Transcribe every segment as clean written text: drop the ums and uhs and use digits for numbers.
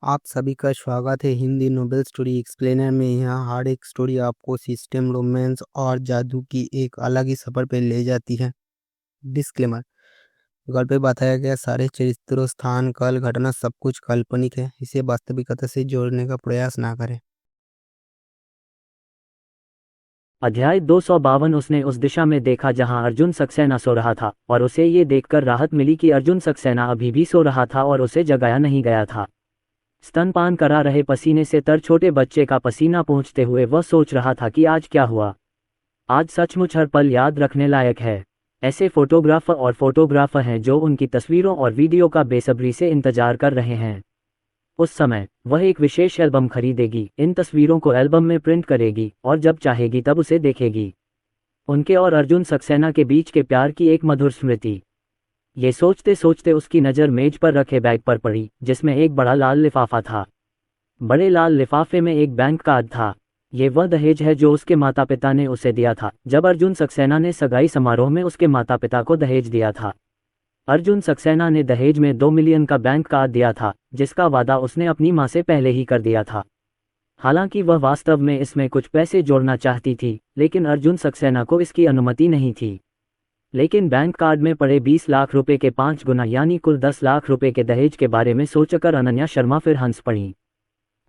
आप सभी का स्वागत है हिंदी नोबेल स्टोरी एक्सप्लेनर में। यहाँ हर एक स्टोरी आपको सिस्टम, रोमांस और जादू की एक अलग ही सफर पे ले जाती है। डिस्क्लेमर: गल्प पे बताया गया सारे चरित्रों, स्थान, काल, घटना सब कुछ काल्पनिक है। इसे वास्तविकता से जोड़ने का प्रयास ना करें। अध्याय 252। उसने उस दिशा में देखा जहां अर्जुन सक्सेना सो रहा था, और उसे ये देखकर राहत मिली कि अर्जुन सक्सेना अभी भी सो रहा था और उसे जगाया नहीं गया था। स्तनपान करा रहे पसीने से तर छोटे बच्चे का पसीना पहुंचते हुए वह सोच रहा था कि आज क्या हुआ। आज सचमुच हर पल याद रखने लायक है। ऐसे फोटोग्राफर हैं जो उनकी तस्वीरों और वीडियो का बेसब्री से इंतजार कर रहे हैं। उस समय वह एक विशेष एल्बम खरीदेगी, इन तस्वीरों को एल्बम में प्रिंट करेगी और जब चाहेगी तब उसे देखेगी। उनके और अर्जुन सक्सेना के बीच के प्यार की एक मधुर स्मृति। ये सोचते सोचते उसकी नज़र मेज पर रखे बैग पर पड़ी, जिसमें एक बड़ा लाल लिफाफा था। बड़े लाल लिफाफे में एक बैंक कार्ड था। ये वह दहेज है जो उसके माता पिता ने उसे दिया था जब अर्जुन सक्सेना ने सगाई समारोह में उसके माता पिता को दहेज दिया था। अर्जुन सक्सेना ने दहेज में 2 मिलियन का बैंक कार्ड दिया था, जिसका वादा उसने अपनी मां से पहले ही कर दिया था। हालांकि वह वास्तव में इसमें कुछ पैसे जोड़ना चाहती थी, लेकिन अर्जुन सक्सेना को इसकी अनुमति नहीं थी। लेकिन बैंक कार्ड में पड़े 20 लाख रुपए के 5 गुना यानी कुल 10 लाख रुपए के दहेज के बारे में सोचकर अनन्या शर्मा फिर हंस पड़ी।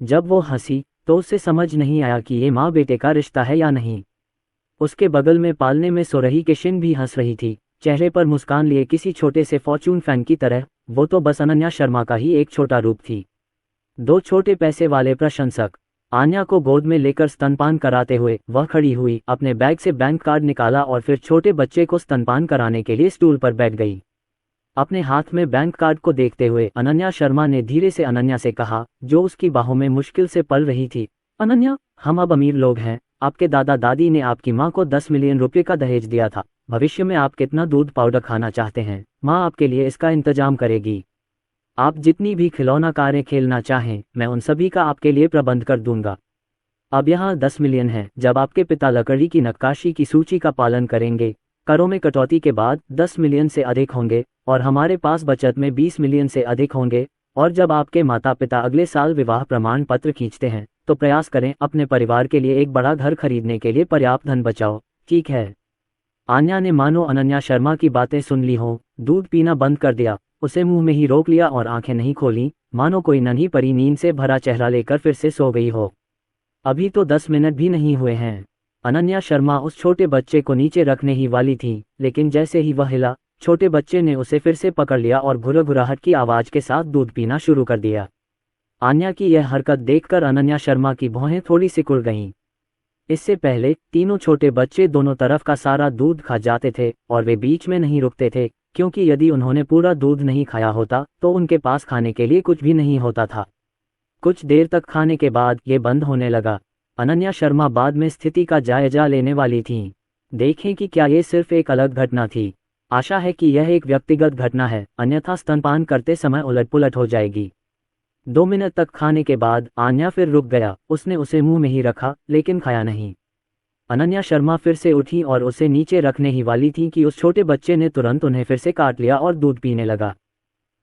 जब वो हंसी तो उसे समझ नहीं आया कि ये माँ बेटे का रिश्ता है या नहीं। उसके बगल में पालने में सो रही किशन भी हंस रही थी, चेहरे पर मुस्कान लिए किसी छोटे से फॉर्च्यून फैन की तरह। वो तो बस अनन्या शर्मा का ही एक छोटा रूप थी। दो छोटे पैसे वाले प्रशंसक। आन्या को गोद में लेकर स्तनपान कराते हुए वह खड़ी हुई, अपने बैग से बैंक कार्ड निकाला और फिर छोटे बच्चे को स्तनपान कराने के लिए स्टूल पर बैठ गई। अपने हाथ में बैंक कार्ड को देखते हुए अनन्या शर्मा ने धीरे से अनन्या से कहा, जो उसकी बाहों में मुश्किल से पल रही थी, अनन्या, हम अब अमीर लोग हैं। आपके दादा दादी ने आपकी माँ को 10 मिलियन रुपये का दहेज दिया था। भविष्य में आप कितना दूध पाउडर खाना चाहते हैं, माँ आपके लिए इसका इंतजाम करेगी। आप जितनी भी खिलौना कारें खेलना चाहें, मैं उन सभी का आपके लिए प्रबंध कर दूंगा। अब यहाँ 10 मिलियन है। जब आपके पिता लकड़ी की नक्काशी की सूची का पालन करेंगे, करों में कटौती के बाद 10 मिलियन से अधिक होंगे और हमारे पास बचत में 20 मिलियन से अधिक होंगे। और जब आपके माता पिता अगले साल विवाह प्रमाण पत्र खींचते हैं तो प्रयास करें अपने परिवार के लिए एक बड़ा घर खरीदने के लिए पर्याप्त धन बचाओ, ठीक है? आन्या ने मानो अनन्या शर्मा की बातें सुन ली हों, दूध पीना बंद कर दिया, उसे मुंह में ही रोक लिया और आंखें नहीं खोली, मानो कोई नन्ही परी नींद से भरा चेहरा लेकर फिर से सो गई हो। अभी तो 10 मिनट भी नहीं हुए हैं। अनन्या शर्मा उस छोटे बच्चे को नीचे रखने ही वाली थी, लेकिन जैसे ही वह हिला, छोटे बच्चे ने उसे फिर से पकड़ लिया और घुरघुराहट की आवाज के साथ दूध पीना शुरू कर दिया। आन्या की यह हरकत देखकर अनन्या शर्मा की भौहें थोड़ी सिकुड़ गईं। इससे पहले तीनों छोटे बच्चे दोनों तरफ का सारा दूध खा जाते थे और वे बीच में नहीं रुकते थे, क्योंकि यदि उन्होंने पूरा दूध नहीं खाया होता तो उनके पास खाने के लिए कुछ भी नहीं होता था। कुछ देर तक खाने के बाद ये बंद होने लगा। अनन्या शर्मा बाद में स्थिति का जायजा लेने वाली थीं। देखें कि क्या ये सिर्फ एक अलग घटना थी। आशा है कि यह एक व्यक्तिगत घटना है, अन्यथा स्तनपान करते समय उलटपुलट हो जाएगी। 2 मिनट तक खाने के बाद आन्या फिर रुक गया। उसने उसे मुंह में ही रखा, लेकिन खाया नहीं। अनन्या शर्मा फिर से उठी और उसे नीचे रखने ही वाली थी कि उस छोटे बच्चे ने तुरंत उन्हें फिर से काट लिया और दूध पीने लगा।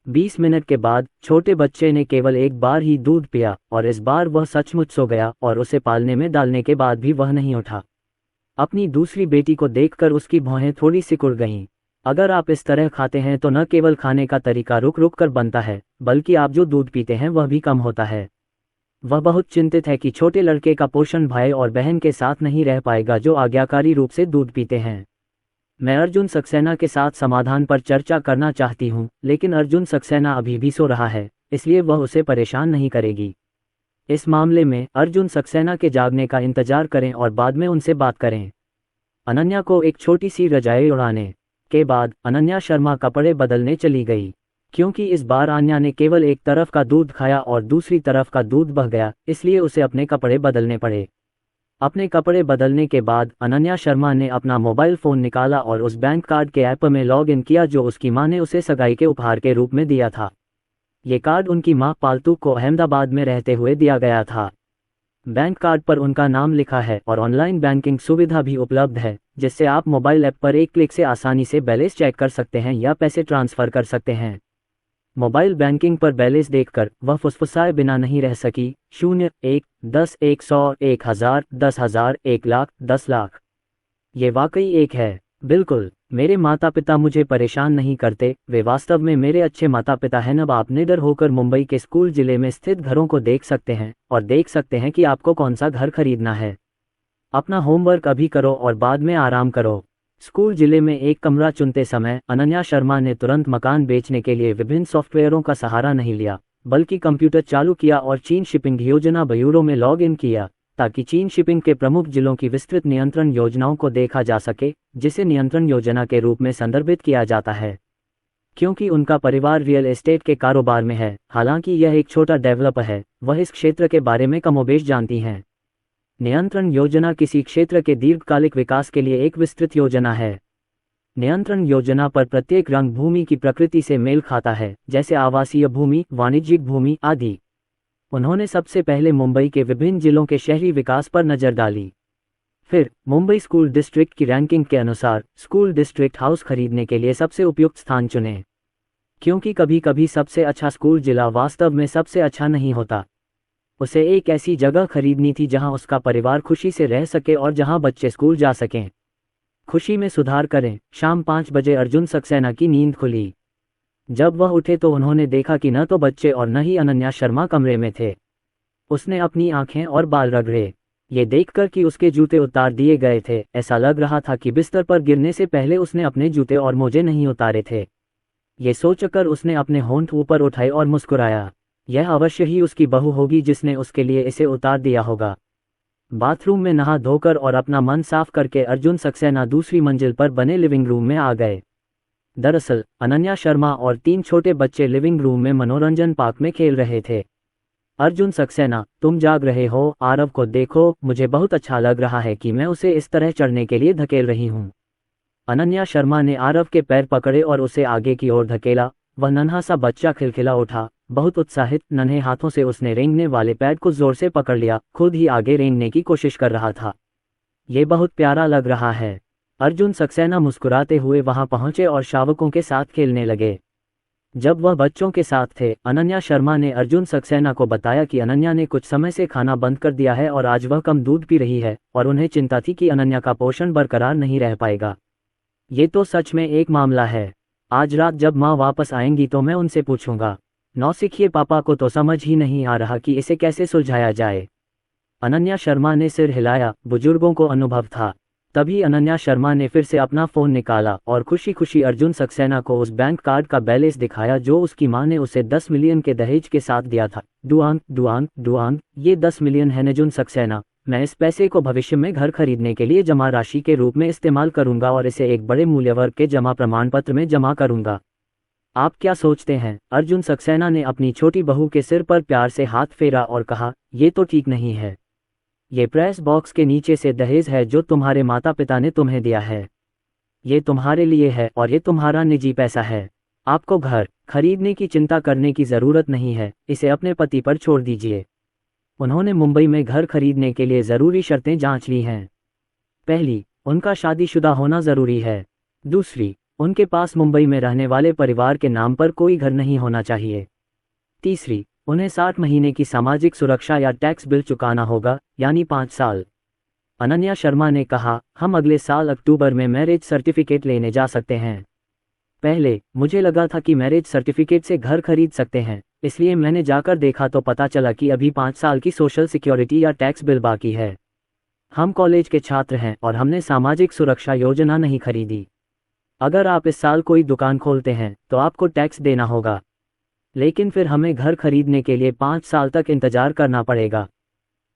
20 मिनट के बाद छोटे बच्चे ने केवल एक बार ही दूध पिया और इस बार वह सचमुच सो गया और उसे पालने में डालने के बाद भी वह नहीं उठा। अपनी दूसरी बेटी को देखकर उसकी भौहें थोड़ी सिकुड़ गईं। अगर आप इस तरह खाते हैं तो न केवल खाने का तरीका रुक रुक कर बनता है, बल्कि आप जो दूध पीते हैं वह भी कम होता है। वह बहुत चिंतित है कि छोटे लड़के का पोषण भाई और बहन के साथ नहीं रह पाएगा जो आज्ञाकारी रूप से दूध पीते हैं। मैं अर्जुन सक्सेना के साथ समाधान पर चर्चा करना चाहती हूँ, लेकिन अर्जुन सक्सेना अभी भी सो रहा है, इसलिए वह उसे परेशान नहीं करेगी। इस मामले में अर्जुन सक्सेना के जागने का इंतजार करें और बाद में उनसे बात करें। अनन्या को एक छोटी सी रजाई उड़ाने के बाद अनन्या शर्मा कपड़े बदलने चली गई, क्योंकि इस बार आन्या ने केवल एक तरफ का दूध खाया और दूसरी तरफ का दूध बह गया, इसलिए उसे अपने कपड़े बदलने पड़े। अपने कपड़े बदलने के बाद अनन्या शर्मा ने अपना मोबाइल फ़ोन निकाला और उस बैंक कार्ड के ऐप में लॉग इन किया जो उसकी मां ने उसे सगाई के उपहार के रूप में दिया था। ये कार्ड उनकी मां पालतू को अहमदाबाद में रहते हुए दिया गया था। बैंक कार्ड पर उनका नाम लिखा है और ऑनलाइन बैंकिंग सुविधा भी उपलब्ध है, जिससे आप मोबाइल ऐप पर एक क्लिक से आसानी से बैलेंस चेक कर सकते हैं या पैसे ट्रांसफ़र कर सकते हैं। मोबाइल बैंकिंग पर बैलेंस देखकर वह फुसफुसाए बिना नहीं रह सकी। 0, 1, 10, 100, 1000, 10,000, 1,00,000, 10,00,000। ये वाकई एक है। बिल्कुल, मेरे माता पिता मुझे परेशान नहीं करते, वे वास्तव में मेरे अच्छे माता पिता हैं। अब आप निडर होकर मुंबई के स्कूल जिले में स्थित घरों को देख सकते हैं और देख सकते हैं कि आपको कौन सा घर खरीदना है। अपना होमवर्क अभी करो और बाद में आराम करो। स्कूल जिले में एक कमरा चुनते समय अनन्या शर्मा ने तुरंत मकान बेचने के लिए विभिन्न सॉफ्टवेयरों का सहारा नहीं लिया, बल्कि कंप्यूटर चालू किया और चीन शिपिंग योजना ब्यूरो में लॉग इन किया, ताकि चीन शिपिंग के प्रमुख जिलों की विस्तृत नियंत्रण योजनाओं को देखा जा सके, जिसे नियंत्रण योजना के रूप में संदर्भित किया जाता है। क्योंकि उनका परिवार रियल एस्टेट के कारोबार में है, हालांकि यह एक छोटा डेवलपर है, वह इस क्षेत्र के बारे में कमोबेश जानती हैं। नियंत्रण योजना किसी क्षेत्र के दीर्घकालिक विकास के लिए एक विस्तृत योजना है। नियंत्रण योजना पर प्रत्येक रंग भूमि की प्रकृति से मेल खाता है, जैसे आवासीय भूमि, वाणिज्यिक भूमि आदि। उन्होंने सबसे पहले मुंबई के विभिन्न जिलों के शहरी विकास पर नजर डाली। फिर मुंबई स्कूल डिस्ट्रिक्ट की रैंकिंग के अनुसार स्कूल डिस्ट्रिक्ट हाउस खरीदने के लिए सबसे उपयुक्त स्थान चुने, क्योंकि कभी कभी सबसे अच्छा स्कूल जिला वास्तव में सबसे अच्छा नहीं होता। उसे एक ऐसी जगह खरीदनी थी जहां उसका परिवार खुशी से रह सके और जहां बच्चे स्कूल जा सकें। खुशी में सुधार करें। शाम 5 बजे अर्जुन सक्सेना की नींद खुली। जब वह उठे तो उन्होंने देखा कि न तो बच्चे और न ही अनन्या शर्मा कमरे में थे। उसने अपनी आंखें और बाल रगड़े। ये देखकर कि उसके जूते उतार दिए गए थे, ऐसा लग रहा था कि बिस्तर पर गिरने से पहले उसने अपने जूते और मोजे नहीं उतारे थे। ये सोचकर उसने अपने होंठ ऊपर उठाए और मुस्कुराया। यह अवश्य ही उसकी बहू होगी जिसने उसके लिए इसे उतार दिया होगा। बाथरूम में नहा धोकर और अपना मन साफ करके अर्जुन सक्सेना दूसरी मंजिल पर बने लिविंग रूम में आ गए। दरअसल अनन्या शर्मा और 3 छोटे बच्चे लिविंग रूम में मनोरंजन पार्क में खेल रहे थे। अर्जुन सक्सेना, तुम जाग रहे हो? आरव को देखो, मुझे बहुत अच्छा लग रहा है कि मैं उसे इस तरह चढ़ने के लिए धकेल रही हूँ। अनन्या शर्मा ने आरव के पैर पकड़े और उसे आगे की ओर धकेला। वह नन्हा सा बच्चा खिलखिला उठा। बहुत उत्साहित नन्हे हाथों से उसने रेंगने वाले पैड को जोर से पकड़ लिया, खुद ही आगे रेंगने की कोशिश कर रहा था। ये बहुत प्यारा लग रहा है। अर्जुन सक्सेना मुस्कुराते हुए वहां पहुंचे और शावकों के साथ खेलने लगे। जब वह बच्चों के साथ थे, अनन्या शर्मा ने अर्जुन सक्सेना को बताया कि अनन्या ने कुछ समय से खाना बंद कर दिया है और आज वह कम दूध पी रही है, और उन्हें चिंता थी कि अनन्या का पोषण बरकरार नहीं रह पाएगा। ये तो सच में एक मामला है। आज रात जब माँ वापस आएंगी तो मैं उनसे पूछूंगा। नौसिखिए, पापा को तो समझ ही नहीं आ रहा कि इसे कैसे सुलझाया जाए। अनन्या शर्मा ने सिर हिलाया। बुजुर्गों को अनुभव था। तभी अनन्या शर्मा ने फिर से अपना फोन निकाला और खुशी खुशी अर्जुन सक्सेना को उस बैंक कार्ड का बैलेंस दिखाया जो उसकी मां ने उसे 10 मिलियन के दहेज के साथ दिया था। डुआंग डुआंग डुआंग, ये 10 मिलियन है अर्जुन सक्सेना। मैं इस पैसे को भविष्य में घर खरीदने के लिए जमा राशि के रूप में इस्तेमाल करूंगा और इसे एक बड़े मूल्य वर्ग के जमा प्रमाण पत्र में जमा करूंगा। आप क्या सोचते हैं? अर्जुन सक्सेना ने अपनी छोटी बहू के सिर पर प्यार से हाथ फेरा और कहा, ये तो ठीक नहीं है। ये प्रेस बॉक्स के नीचे से दहेज है जो तुम्हारे माता पिता ने तुम्हें दिया है। ये तुम्हारे लिए है और ये तुम्हारा निजी पैसा है। आपको घर खरीदने की चिंता करने की जरूरत नहीं है, इसे अपने पति पर छोड़ दीजिए। उन्होंने मुंबई में घर खरीदने के लिए जरूरी शर्तें जांच ली हैं। पहली, उनका शादीशुदा होना जरूरी है। दूसरी, उनके पास मुंबई में रहने वाले परिवार के नाम पर कोई घर नहीं होना चाहिए। तीसरी, उन्हें 60 महीने की सामाजिक सुरक्षा या टैक्स बिल चुकाना होगा, यानी 5 साल। अनन्या शर्मा ने कहा, हम अगले साल अक्टूबर में मैरिज सर्टिफिकेट लेने जा सकते हैं। पहले मुझे लगा था कि मैरिज सर्टिफिकेट से घर खरीद सकते हैं, इसलिए मैंने जाकर देखा तो पता चला कि अभी 5 साल की सोशल सिक्योरिटी या टैक्स बिल बाकी है। हम कॉलेज के छात्र हैं और हमने सामाजिक सुरक्षा योजना नहीं खरीदी। अगर आप इस साल कोई दुकान खोलते हैं तो आपको टैक्स देना होगा, लेकिन फिर हमें घर खरीदने के लिए 5 साल तक इंतजार करना पड़ेगा।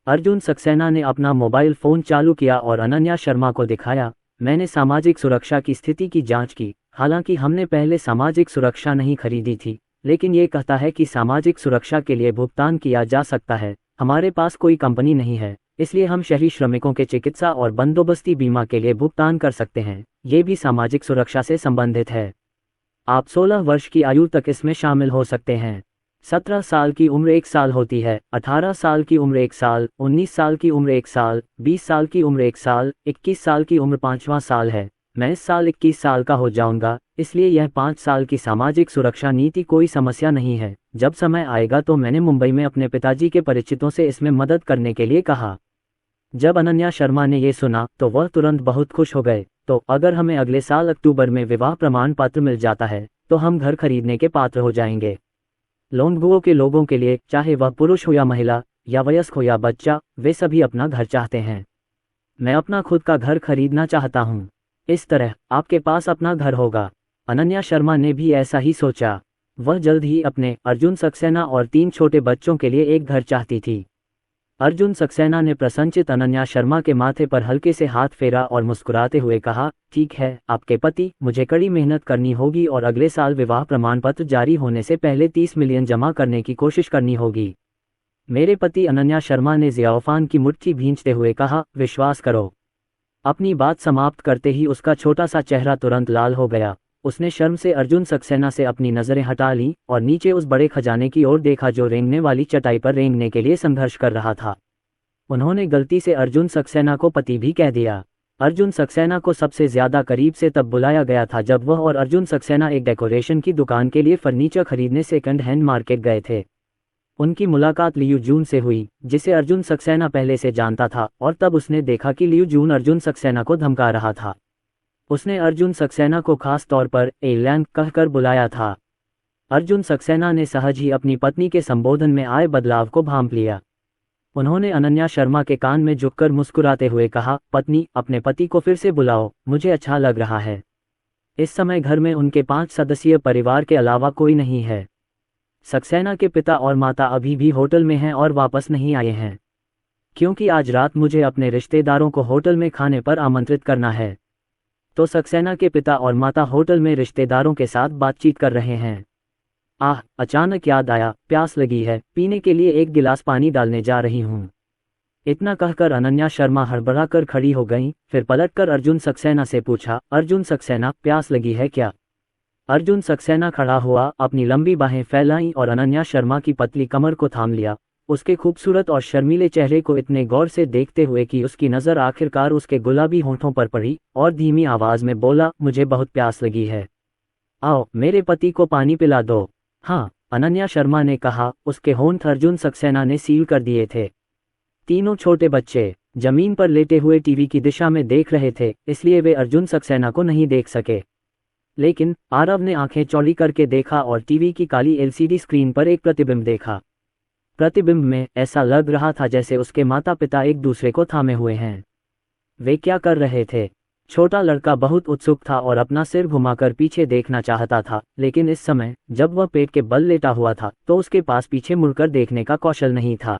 अर्जुन सक्सेना ने अपना मोबाइल फ़ोन चालू किया और अनन्या शर्मा को दिखाया। मैंने सामाजिक सुरक्षा की स्थिति की जांच की। हालांकि हमने पहले सामाजिक सुरक्षा नहीं खरीदी थी, लेकिन ये कहता है कि सामाजिक सुरक्षा के लिए भुगतान किया जा सकता है। हमारे पास कोई कंपनी नहीं है, इसलिए हम शहरी श्रमिकों के चिकित्सा और बंदोबस्ती बीमा के लिए भुगतान कर सकते हैं। ये भी सामाजिक सुरक्षा से संबंधित है। आप 16 वर्ष की आयु तक इसमें शामिल हो सकते हैं। 17 साल की उम्र 1 साल होती है, 18 साल की उम्र 1 साल, 19 साल की उम्र 1 साल, 20 साल की उम्र 1 साल, 21 साल की उम्र 5वां साल है, मैं इस साल 21 साल का हो जाऊंगा, इसलिए यह 5 साल की सामाजिक सुरक्षा नीति कोई समस्या नहीं है। जब समय आएगा तो मैंने मुंबई में अपने पिताजी के परिचितों से इसमें मदद करने के लिए कहा। जब अनन्या शर्मा ने ये सुना तो वह तुरंत बहुत खुश हो गए। तो अगर हमें अगले साल अक्टूबर में विवाह प्रमाण पत्र मिल जाता है तो हम घर खरीदने के पात्र हो जाएंगे। लोंगबुओ के लोगों के लिए, चाहे वह पुरुष हो या महिला, या वयस्क हो या बच्चा, वे सभी अपना घर चाहते हैं। मैं अपना खुद का घर खरीदना चाहता हूँ। इस तरह आपके पास अपना घर होगा। अनन्या शर्मा ने भी ऐसा ही सोचा। वह जल्द ही अपने, अर्जुन सक्सेना और 3 छोटे बच्चों के लिए एक घर चाहती थी। अर्जुन सक्सेना ने प्रसन्नचित अनन्या शर्मा के माथे पर हल्के से हाथ फेरा और मुस्कुराते हुए कहा, ठीक है आपके पति, मुझे कड़ी मेहनत करनी होगी और अगले साल विवाह प्रमाण पत्र जारी होने से पहले 30 मिलियन जमा करने की कोशिश करनी होगी। मेरे पति, अनन्या शर्मा ने ज़ियाओफान की मुट्ठी भींचते हुए कहा, विश्वास करो। अपनी बात समाप्त करते ही उसका छोटा सा चेहरा तुरंत लाल हो गया। उसने शर्म से अर्जुन सक्सेना से अपनी नज़रें हटा लीं और नीचे उस बड़े खजाने की ओर देखा जो रेंगने वाली चटाई पर रेंगने के लिए संघर्ष कर रहा था। उन्होंने गलती से अर्जुन सक्सेना को पति भी कह दिया। अर्जुन सक्सेना को सबसे ज्यादा करीब से तब बुलाया गया था जब वह और अर्जुन सक्सेना एक डेकोरेशन की दुकान के लिए फर्नीचर खरीदने सेकंड हैंड मार्केट गए थे। उनकी मुलाकात लियू जून से हुई, जिसे अर्जुन सक्सेना पहले से जानता था, और तब उसने देखा कि लियू जून अर्जुन सक्सेना को धमका रहा था। उसने अर्जुन सक्सेना को खास तौर पर एलैंग कहकर बुलाया था। अर्जुन सक्सेना ने सहज ही अपनी पत्नी के संबोधन में आए बदलाव को भांप लिया। उन्होंने अनन्या शर्मा के कान में झुककर मुस्कुराते हुए कहा, पत्नी, अपने पति को फिर से बुलाओ, मुझे अच्छा लग रहा है। इस समय घर में उनके 5 सदस्यीय परिवार के अलावा कोई नहीं है। सक्सेना के पिता और माता अभी भी होटल में हैं और वापस नहीं आए हैं, क्योंकि आज रात मुझे अपने रिश्तेदारों को होटल में खाने पर आमंत्रित करना है। तो सक्सेना के पिता और माता होटल में रिश्तेदारों के साथ बातचीत कर रहे हैं। अचानक याद आया, प्यास लगी है, पीने के लिए एक गिलास पानी डालने जा रही हूँ। इतना कहकर अनन्या शर्मा हड़बड़ा कर खड़ी हो गईं, फिर पलटकर अर्जुन सक्सेना से पूछा, अर्जुन सक्सेना, प्यास लगी है क्या? अर्जुन सक्सेना खड़ा हुआ, अपनी लंबी बाहें फैलाईं और अनन्या शर्मा की पतली कमर को थाम लिया, उसके खूबसूरत और शर्मीले चेहरे को इतने गौर से देखते हुए कि उसकी नज़र आखिरकार उसके गुलाबी होंठों पर पड़ी, और धीमी आवाज में बोला, मुझे बहुत प्यास लगी है। आओ, मेरे पति को पानी पिला दो। हाँ, अनन्या शर्मा ने कहा। उसके होंठ अर्जुन सक्सेना ने सील कर दिए थे। तीनों छोटे बच्चे जमीन पर लेटे हुए टीवी की दिशा में देख रहे थे, इसलिए वे अर्जुन सक्सेना को नहीं देख सके। लेकिन आरव ने आंखें चौड़ी करके देखा और टीवी की काली एलसीडी स्क्रीन पर एक प्रतिबिंब देखा। प्रतिबिंब में ऐसा लग रहा था जैसे उसके माता पिता एक दूसरे को थामे हुए हैं। वे क्या कर रहे थे? छोटा लड़का बहुत उत्सुक था और अपना सिर घुमाकर पीछे देखना चाहता था, लेकिन इस समय जब वह पेट के बल लेटा हुआ था तो उसके पास पीछे मुड़कर देखने का कौशल नहीं था।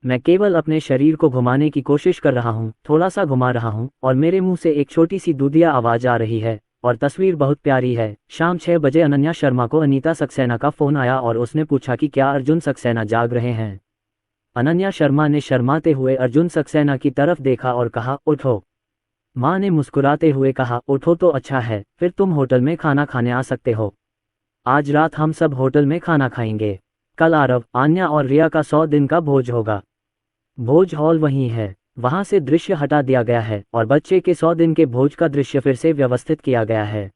मैं केवल अपने शरीर को घुमाने की कोशिश कर रहा हूँ, थोड़ा सा घुमा रहा हूँ, और मेरे मुंह से एक छोटी सी दूधिया आवाज आ रही है, और तस्वीर बहुत प्यारी है। शाम 6 बजे अनन्या शर्मा को अनीता सक्सेना का फोन आया और उसने पूछा कि क्या अर्जुन सक्सेना जाग रहे हैं। अनन्या शर्मा ने शर्माते हुए अर्जुन सक्सेना की तरफ देखा और कहा, उठो। माँ ने मुस्कुराते हुए कहा, उठो तो अच्छा है, फिर तुम होटल में खाना खाने आ सकते हो। आज रात हम सब होटल में खाना खाएंगे। कल आरव, आन्या और रिया का 100 दिन का भोज होगा। भोज हॉल वहीं है, वहां से दृश्य हटा दिया गया है और बच्चे के 100 दिन के भोज का दृश्य फिर से व्यवस्थित किया गया है।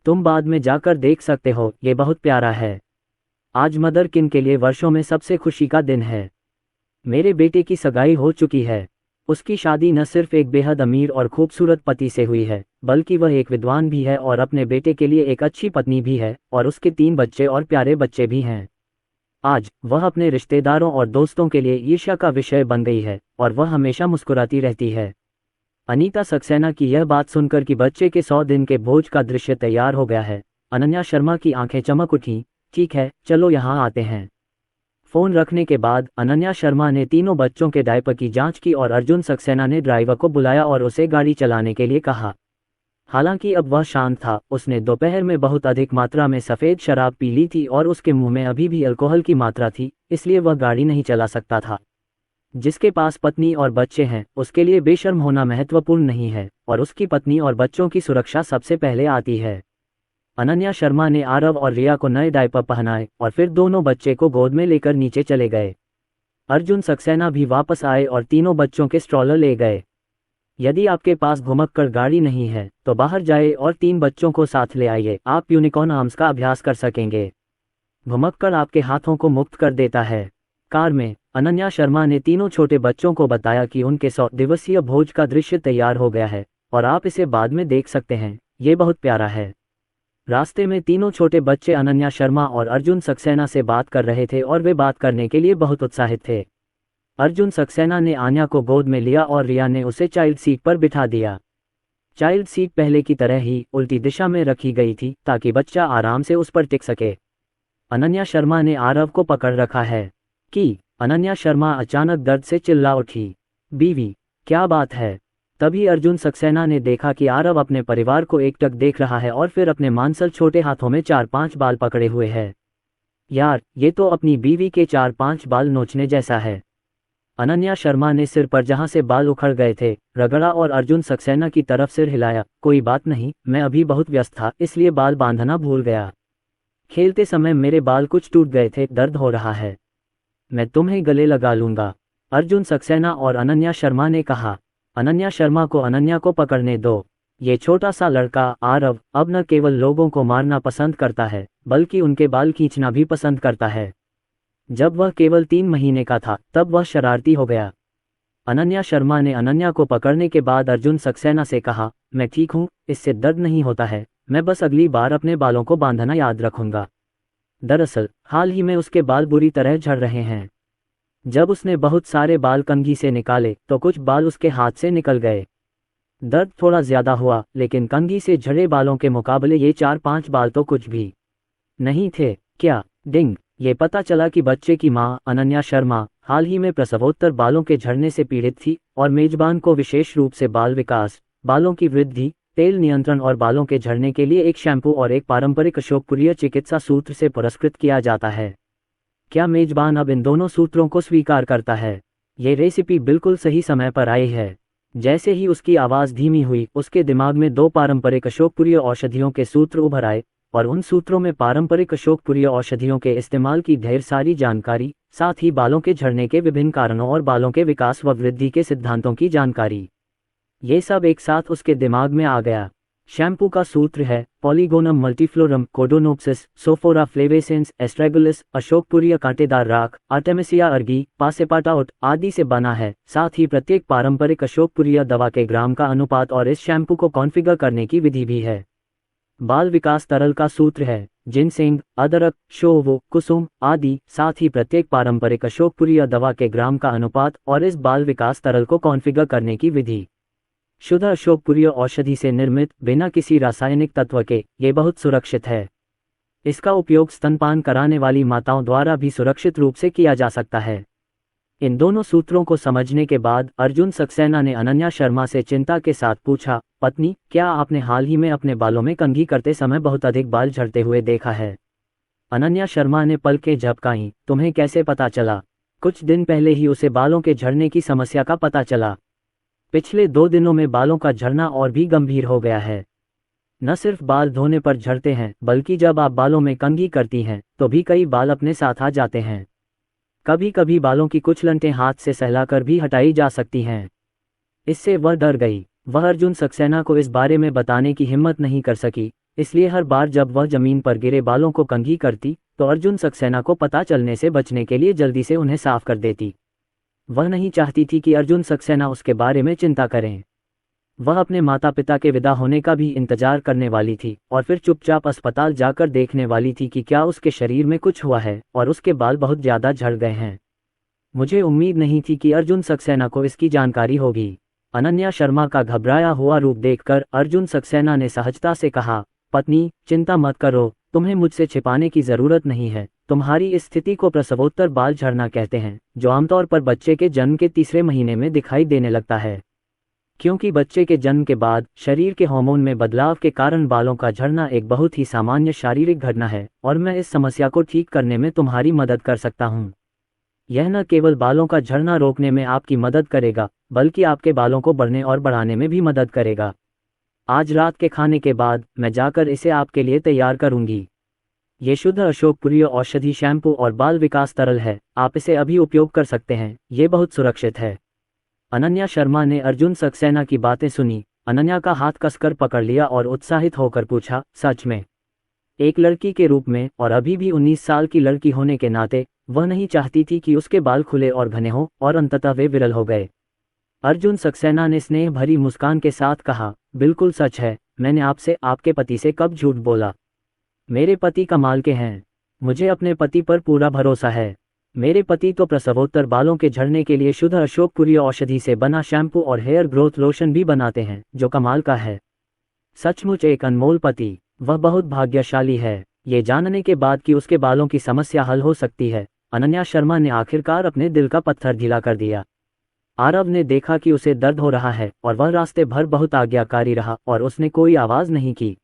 तुम बाद में जाकर देख सकते हो, ये बहुत प्यारा है। आज मदर किन के लिए वर्षों में सबसे खुशी का दिन है। मेरे बेटे की सगाई हो चुकी है। उसकी शादी न सिर्फ एक बेहद अमीर और खूबसूरत पति से हुई है, बल्कि वह एक विद्वान भी है और अपने बेटे के लिए एक अच्छी पत्नी भी है, और उसके 3 बच्चे और प्यारे बच्चे भी हैं। आज वह अपने रिश्तेदारों और दोस्तों के लिए ईर्ष्या का विषय बन गई है, और वह हमेशा मुस्कुराती रहती है। अनीता सक्सेना की यह बात सुनकर कि बच्चे के 100 दिन के भोज का दृश्य तैयार हो गया है, अनन्या शर्मा की आंखें चमक उठीं। ठीक है, चलो यहाँ आते हैं। फोन रखने के बाद अनन्या शर्मा ने तीनों बच्चों के डायपर की जांच की और अर्जुन सक्सेना ने ड्राइवर को बुलाया और उसे गाड़ी चलाने के लिए कहा। हालांकि अब वह शांत था, उसने दोपहर में बहुत अधिक मात्रा में सफ़ेद शराब पी ली थी और उसके मुंह में अभी भी अल्कोहल की मात्रा थी, इसलिए वह गाड़ी नहीं चला सकता था। जिसके पास पत्नी और बच्चे हैं, उसके लिए बेशर्म होना महत्वपूर्ण नहीं है, और उसकी पत्नी और बच्चों की सुरक्षा सबसे पहले आती है। अनन्या शर्मा ने आरव और रिया को नए डायपर पहनाए और फिर दोनों बच्चे को गोद में लेकर नीचे चले गए। अर्जुन सक्सेना भी वापस आए और तीनों बच्चों के स्ट्रॉलर ले गए। यदि आपके पास घुमक्कड़ गाड़ी नहीं है तो बाहर जाए और 3 बच्चों को साथ ले आइए, आप यूनिकॉर्न आर्म्स का अभ्यास कर सकेंगे। घुमक्कड़ आपके हाथों को मुक्त कर देता है। कार में अनन्या शर्मा ने तीनों छोटे बच्चों को बताया कि उनके 100 दिवसीय भोज का दृश्य तैयार हो गया है और आप इसे बाद में देख सकते हैं, ये बहुत प्यारा है। रास्ते में तीनों छोटे बच्चे अनन्या शर्मा और अर्जुन सक्सेना से बात कर रहे थे और वे बात करने के लिए बहुत उत्साहित थे। अर्जुन सक्सेना ने आन्या को गोद में लिया और रिया ने उसे चाइल्ड सीट पर बिठा दिया। चाइल्ड सीट पहले की तरह ही उल्टी दिशा में रखी गई थी ताकि बच्चा आराम से उस पर टिक सके। अनन्या शर्मा ने आरव को पकड़ रखा है कि अनन्या शर्मा अचानक दर्द से चिल्ला उठी। बीवी, क्या बात है? तभी अर्जुन सक्सेना ने देखा कि आरव अपने परिवार को एकटक देख रहा है और फिर अपने मांसल छोटे हाथों में 4-5 बाल पकड़े हुए है। यार, ये तो अपनी बीवी के 4-5 बाल नोचने जैसा है। अनन्या शर्मा ने सिर पर जहां से बाल उखड़ गए थे रगड़ा और अर्जुन सक्सेना की तरफ सिर हिलाया। कोई बात नहीं, मैं अभी बहुत व्यस्त था इसलिए बाल बांधना भूल गया। खेलते समय मेरे बाल कुछ टूट गए थे, दर्द हो रहा है। मैं तुम्हें गले लगा लूंगा, अर्जुन सक्सेना और अनन्या शर्मा ने कहा। अनन्या शर्मा को अनन्या को पकड़ने दो। ये छोटा सा लड़का आरव अब न केवल लोगों को मारना पसंद करता है बल्कि उनके बाल खींचना भी पसंद करता है। जब वह केवल 3 महीने का था तब वह शरारती हो गया। अनन्या शर्मा ने अनन्या को पकड़ने के बाद अर्जुन सक्सेना से कहा, मैं ठीक हूँ, इससे दर्द नहीं होता है, मैं बस अगली बार अपने बालों को बांधना याद रखूंगा। दरअसल हाल ही में उसके बाल बुरी तरह झड़ रहे हैं। जब उसने बहुत सारे बाल कंघी से निकाले तो कुछ बाल उसके हाथ से निकल गए। दर्द थोड़ा ज्यादा हुआ लेकिन कंघी से झड़े बालों के मुकाबले ये 4-5 बाल तो कुछ भी नहीं थे। क्या डिंग, ये पता चला कि बच्चे की मां अनन्या शर्मा हाल ही में प्रसवोत्तर बालों के झड़ने से पीड़ित थी और मेजबान को विशेष रूप से बाल विकास, बालों की वृद्धि, तेल नियंत्रण और बालों के झड़ने के लिए एक शैम्पू और एक पारंपरिक अशोकपुरीय चिकित्सा सूत्र से पुरस्कृत किया जाता है। क्या मेजबान अब इन दोनों सूत्रों को स्वीकार करता है? ये रेसिपी बिल्कुल सही समय पर आई है। जैसे ही उसकी आवाज़ धीमी हुई उसके दिमाग में 2 पारंपरिक अशोकपुरीय औषधियों के सूत्र उभर आए और उन सूत्रों में पारंपरिक अशोकपुरीय औषधियों के इस्तेमाल की ढेर सारी जानकारी, साथ ही बालों के झड़ने के विभिन्न कारणों और बालों के विकास व वृद्धि के सिद्धांतों की जानकारी। ये सब एक साथ उसके दिमाग में आ गया। शैम्पू का सूत्र है पॉलीगोनम मल्टीफ्लोरम कोडोनोप्सिस सोफोरा फ्लेवेसेंस एस्ट्रेगुलिस अशोकपुरीय कांटेदार राख आर्टेमिसिया अर्गी पासेपाटाउट आदि से बना है। साथ ही प्रत्येक पारंपरिक अशोकपुरीय दवा के ग्राम का अनुपात और इस शैम्पू को कॉन्फ़िगर करने की विधि भी है। बाल विकास तरल का सूत्र है जिनसेंग, अदरक, शोवो, कुसुम आदि। साथ ही प्रत्येक पारंपरिक अशोकपुरीय दवा के ग्राम का अनुपात और इस बाल विकास तरल को कॉन्फ़िगर करने की विधि। शुद्ध अशोकपुरीय औषधि से निर्मित, बिना किसी रासायनिक तत्व के, ये बहुत सुरक्षित है। इसका उपयोग स्तनपान कराने वाली माताओं द्वारा भी सुरक्षित रूप से किया जा सकता है। इन दोनों सूत्रों को समझने के बाद अर्जुन सक्सेना ने अनन्या शर्मा से चिंता के साथ पूछा, पत्नी, क्या आपने हाल ही में अपने बालों में कंघी करते समय बहुत अधिक बाल झड़ते हुए देखा है? अनन्या शर्मा ने पलकें झपकाईं। तुम्हें कैसे पता चला? कुछ दिन पहले ही उसे बालों के झड़ने की समस्या का पता चला। पिछले 2 दिनों में बालों का झड़ना और भी गंभीर हो गया है। न सिर्फ बाल धोने पर झड़ते हैं बल्कि जब आप बालों में कंघी करती हैं तो भी कई बाल अपने साथ आ जाते हैं। कभी कभी बालों की कुछ लंटें हाथ से सहलाकर भी हटाई जा सकती हैं। इससे वह डर गई। वह अर्जुन सक्सेना को इस बारे में बताने की हिम्मत नहीं कर सकी, इसलिए हर बार जब वह जमीन पर गिरे बालों को कंघी करती तो अर्जुन सक्सेना को पता चलने से बचने के लिए जल्दी से उन्हें साफ कर देती। वह नहीं चाहती थी कि अर्जुन सक्सेना उसके बारे में चिंता करें। वह अपने माता पिता के विदा होने का भी इंतजार करने वाली थी और फिर चुपचाप अस्पताल जाकर देखने वाली थी कि क्या उसके शरीर में कुछ हुआ है और उसके बाल बहुत ज्यादा झड़ गए हैं। मुझे उम्मीद नहीं थी कि अर्जुन सक्सेना को इसकी जानकारी होगी। अनन्या शर्मा का घबराया हुआ रूप देखकर अर्जुन सक्सेना ने सहजता से कहा, पत्नी, चिंता मत करो, तुम्हें मुझसे छिपाने की जरूरत नहीं है। तुम्हारी इस स्थिति को प्रसवोत्तर बाल झड़ना कहते हैं, जो आमतौर पर बच्चे के जन्म के 3रे महीने में दिखाई देने लगता है। क्योंकि बच्चे के जन्म के बाद शरीर के हार्मोन में बदलाव के कारण बालों का झड़ना एक बहुत ही सामान्य शारीरिक घटना है और मैं इस समस्या को ठीक करने में तुम्हारी मदद कर सकता हूँ। यह न केवल बालों का झड़ना रोकने में आपकी मदद करेगा बल्कि आपके बालों को बढ़ने और बढ़ाने में भी मदद करेगा। आज रात के खाने के बाद मैं जाकर इसे आपके लिए तैयार करूंगी। ये शुद्ध अशोकपुरीय औषधि शैम्पू और बाल विकास तरल है। आप इसे अभी उपयोग कर सकते हैं, ये बहुत सुरक्षित है। अनन्या शर्मा ने अर्जुन सक्सेना की बातें सुनी। अनन्या का हाथ कसकर पकड़ लिया और उत्साहित होकर पूछा, सच में? एक लड़की के रूप में और अभी भी 19 साल की लड़की होने के नाते वह नहीं चाहती थी कि उसके बाल खुले और घने हों, और अंततः वे विरल हो गए। अर्जुन सक्सेना ने स्नेह भरी मुस्कान के साथ कहा, बिल्कुल सच है। मैंने आपसे आपके पति से कब झूठ बोला? मेरे पति कमाल के हैं। मुझे अपने पति पर पूरा भरोसा है। मेरे पति तो प्रसवोत्तर बालों के झड़ने के लिए शुद्ध अशोकपुरी औषधि से बना शैम्पू और हेयर ग्रोथ लोशन भी बनाते हैं, जो कमाल का है। सचमुच एक अनमोल पति। वह बहुत भाग्यशाली है। ये जानने के बाद कि उसके बालों की समस्या हल हो सकती है, अनन्या शर्मा ने आखिरकार अपने दिल का पत्थर ढीला कर दिया। आरव ने देखा कि उसे दर्द हो रहा है और वह रास्ते भर बहुत आज्ञाकारी रहा और उसने कोई आवाज नहीं की।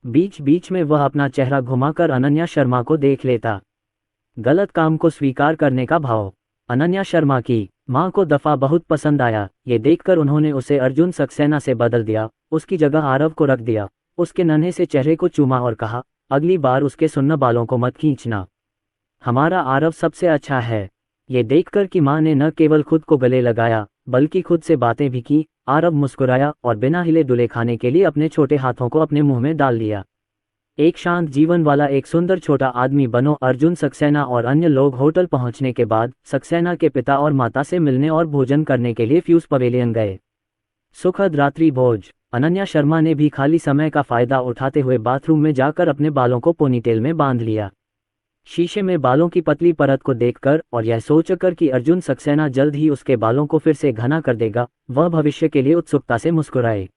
बीच बीच में वह अपना चेहरा घुमाकर अनन्या शर्मा को देख लेता। गलत काम को स्वीकार करने का भाव। अनन्या शर्मा की मां को दफा बहुत पसंद आया। ये देखकर उन्होंने उसे अर्जुन सक्सेना से बदल दिया, उसकी जगह आरव को रख दिया। उसके नन्हे से चेहरे को चूमा और कहा, अगली बार उसके सुन्न बालों को मत खींचना। हमारा आरव सबसे अच्छा है। ये देखकर कि मां ने न केवल खुद को गले लगाया बल्कि खुद से बातें भी की, आरव मुस्कुराया और बिना हिले डुले खाने के लिए अपने छोटे हाथों को अपने मुंह में डाल लिया। एक शांत जीवन वाला एक सुंदर छोटा आदमी बनो। अर्जुन सक्सेना और अन्य लोग होटल पहुंचने के बाद सक्सेना के पिता और माता से मिलने और भोजन करने के लिए फ्यूज पवेलियन गए। सुखद रात्रि भोज। अनन्या शर्मा ने भी खाली समय का फायदा उठाते हुए बाथरूम में जाकर अपने बालों को पोनीटेल में बांध लिया। शीशे में बालों की पतली परत को देखकर और यह सोचकर कि अर्जुन सक्सेना जल्द ही उसके बालों को फिर से घना कर देगा, वह भविष्य के लिए उत्सुकता से मुस्कुराए।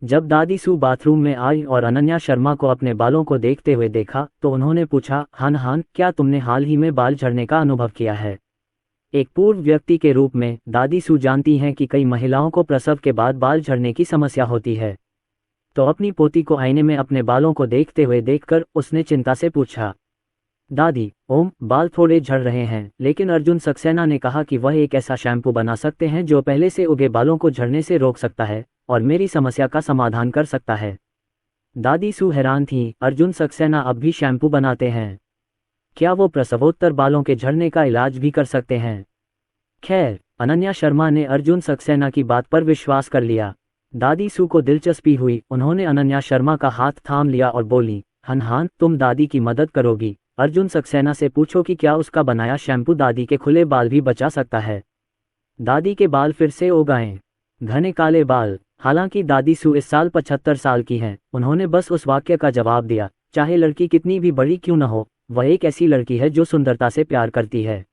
जब दादी सू बाथरूम में आई और अनन्या शर्मा को अपने बालों को देखते हुए देखा तो उन्होंने पूछा, हान, क्या तुमने हाल ही में बाल झड़ने का अनुभव किया है? एक पूर्व व्यक्ति के रूप में दादी सू जानती हैं कि कई महिलाओं को प्रसव के बाद बाल झड़ने की समस्या होती है। तो अपनी पोती को आईने में अपने बालों को देखते हुए देखकर उसने चिंता से पूछा, दादी, बाल थोड़े झड़ रहे हैं, लेकिन अर्जुन सक्सेना ने कहा कि वह एक ऐसा शैम्पू बना सकते हैं जो पहले से उगे बालों को झड़ने से रोक सकता है और मेरी समस्या का समाधान कर सकता है। दादी सू हैरान थी, अर्जुन सक्सेना अब भी शैम्पू बनाते हैं? क्या वो प्रसवोत्तर बालों के झड़ने का इलाज भी कर सकते हैं? खैर, अनन्या शर्मा ने अर्जुन सक्सेना की बात पर विश्वास कर लिया। दादी सू को दिलचस्पी हुई। उन्होंने अनन्या शर्मा का हाथ थाम लिया और बोली, हान, तुम दादी की मदद करोगी? अर्जुन सक्सेना से पूछो कि क्या उसका बनाया शैम्पू दादी के खुले बाल भी बचा सकता है। दादी के बाल फिर से उगाएं, घने काले बाल। हालांकि दादी सू इस साल 75 साल की हैं, उन्होंने बस उस वाक्य का जवाब दिया, चाहे लड़की कितनी भी बड़ी क्यों न हो, वह एक ऐसी लड़की है जो सुंदरता से प्यार करती है।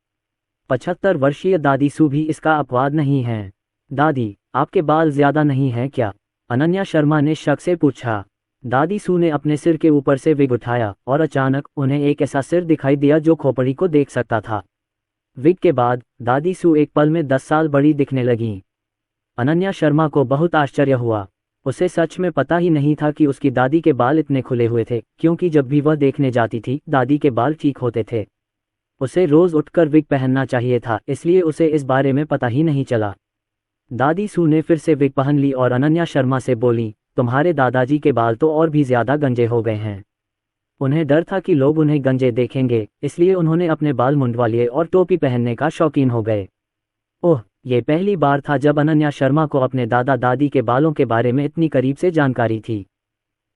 75 वर्षीय दादी सू भी इसका अपवाद नहीं है। दादी, आपके बाल ज्यादा नहीं हैं क्या? अनन्या शर्मा ने शक से पूछा। दादी सू ने अपने सिर के ऊपर से विग उठाया और अचानक उन्हें एक ऐसा सिर दिखाई दिया जो खोपड़ी को देख सकता था। विग के बाद दादी सू एक पल में 10 साल बड़ी दिखने लगीं। अनन्या शर्मा को बहुत आश्चर्य हुआ। उसे सच में पता ही नहीं था कि उसकी दादी के बाल इतने खुले हुए थे, क्योंकि जब भी वह देखने जाती थी दादी के बाल ठीक होते थे। उसे रोज उठकर विग पहनना चाहिए था, इसलिए उसे इस बारे में पता ही नहीं चला। दादी सू ने फिर से विग पहन ली और अनन्या शर्मा से बोली, तुम्हारे दादाजी के बाल तो और भी ज्यादा गंजे हो गए हैं। उन्हें डर था कि लोग उन्हें गंजे देखेंगे, इसलिए उन्होंने अपने बाल मुंडवा लिए और टोपी पहनने का शौकीन हो गए। ओह, ये पहली बार था जब अनन्या शर्मा को अपने दादा दादी के बालों के बारे में इतनी करीब से जानकारी थी।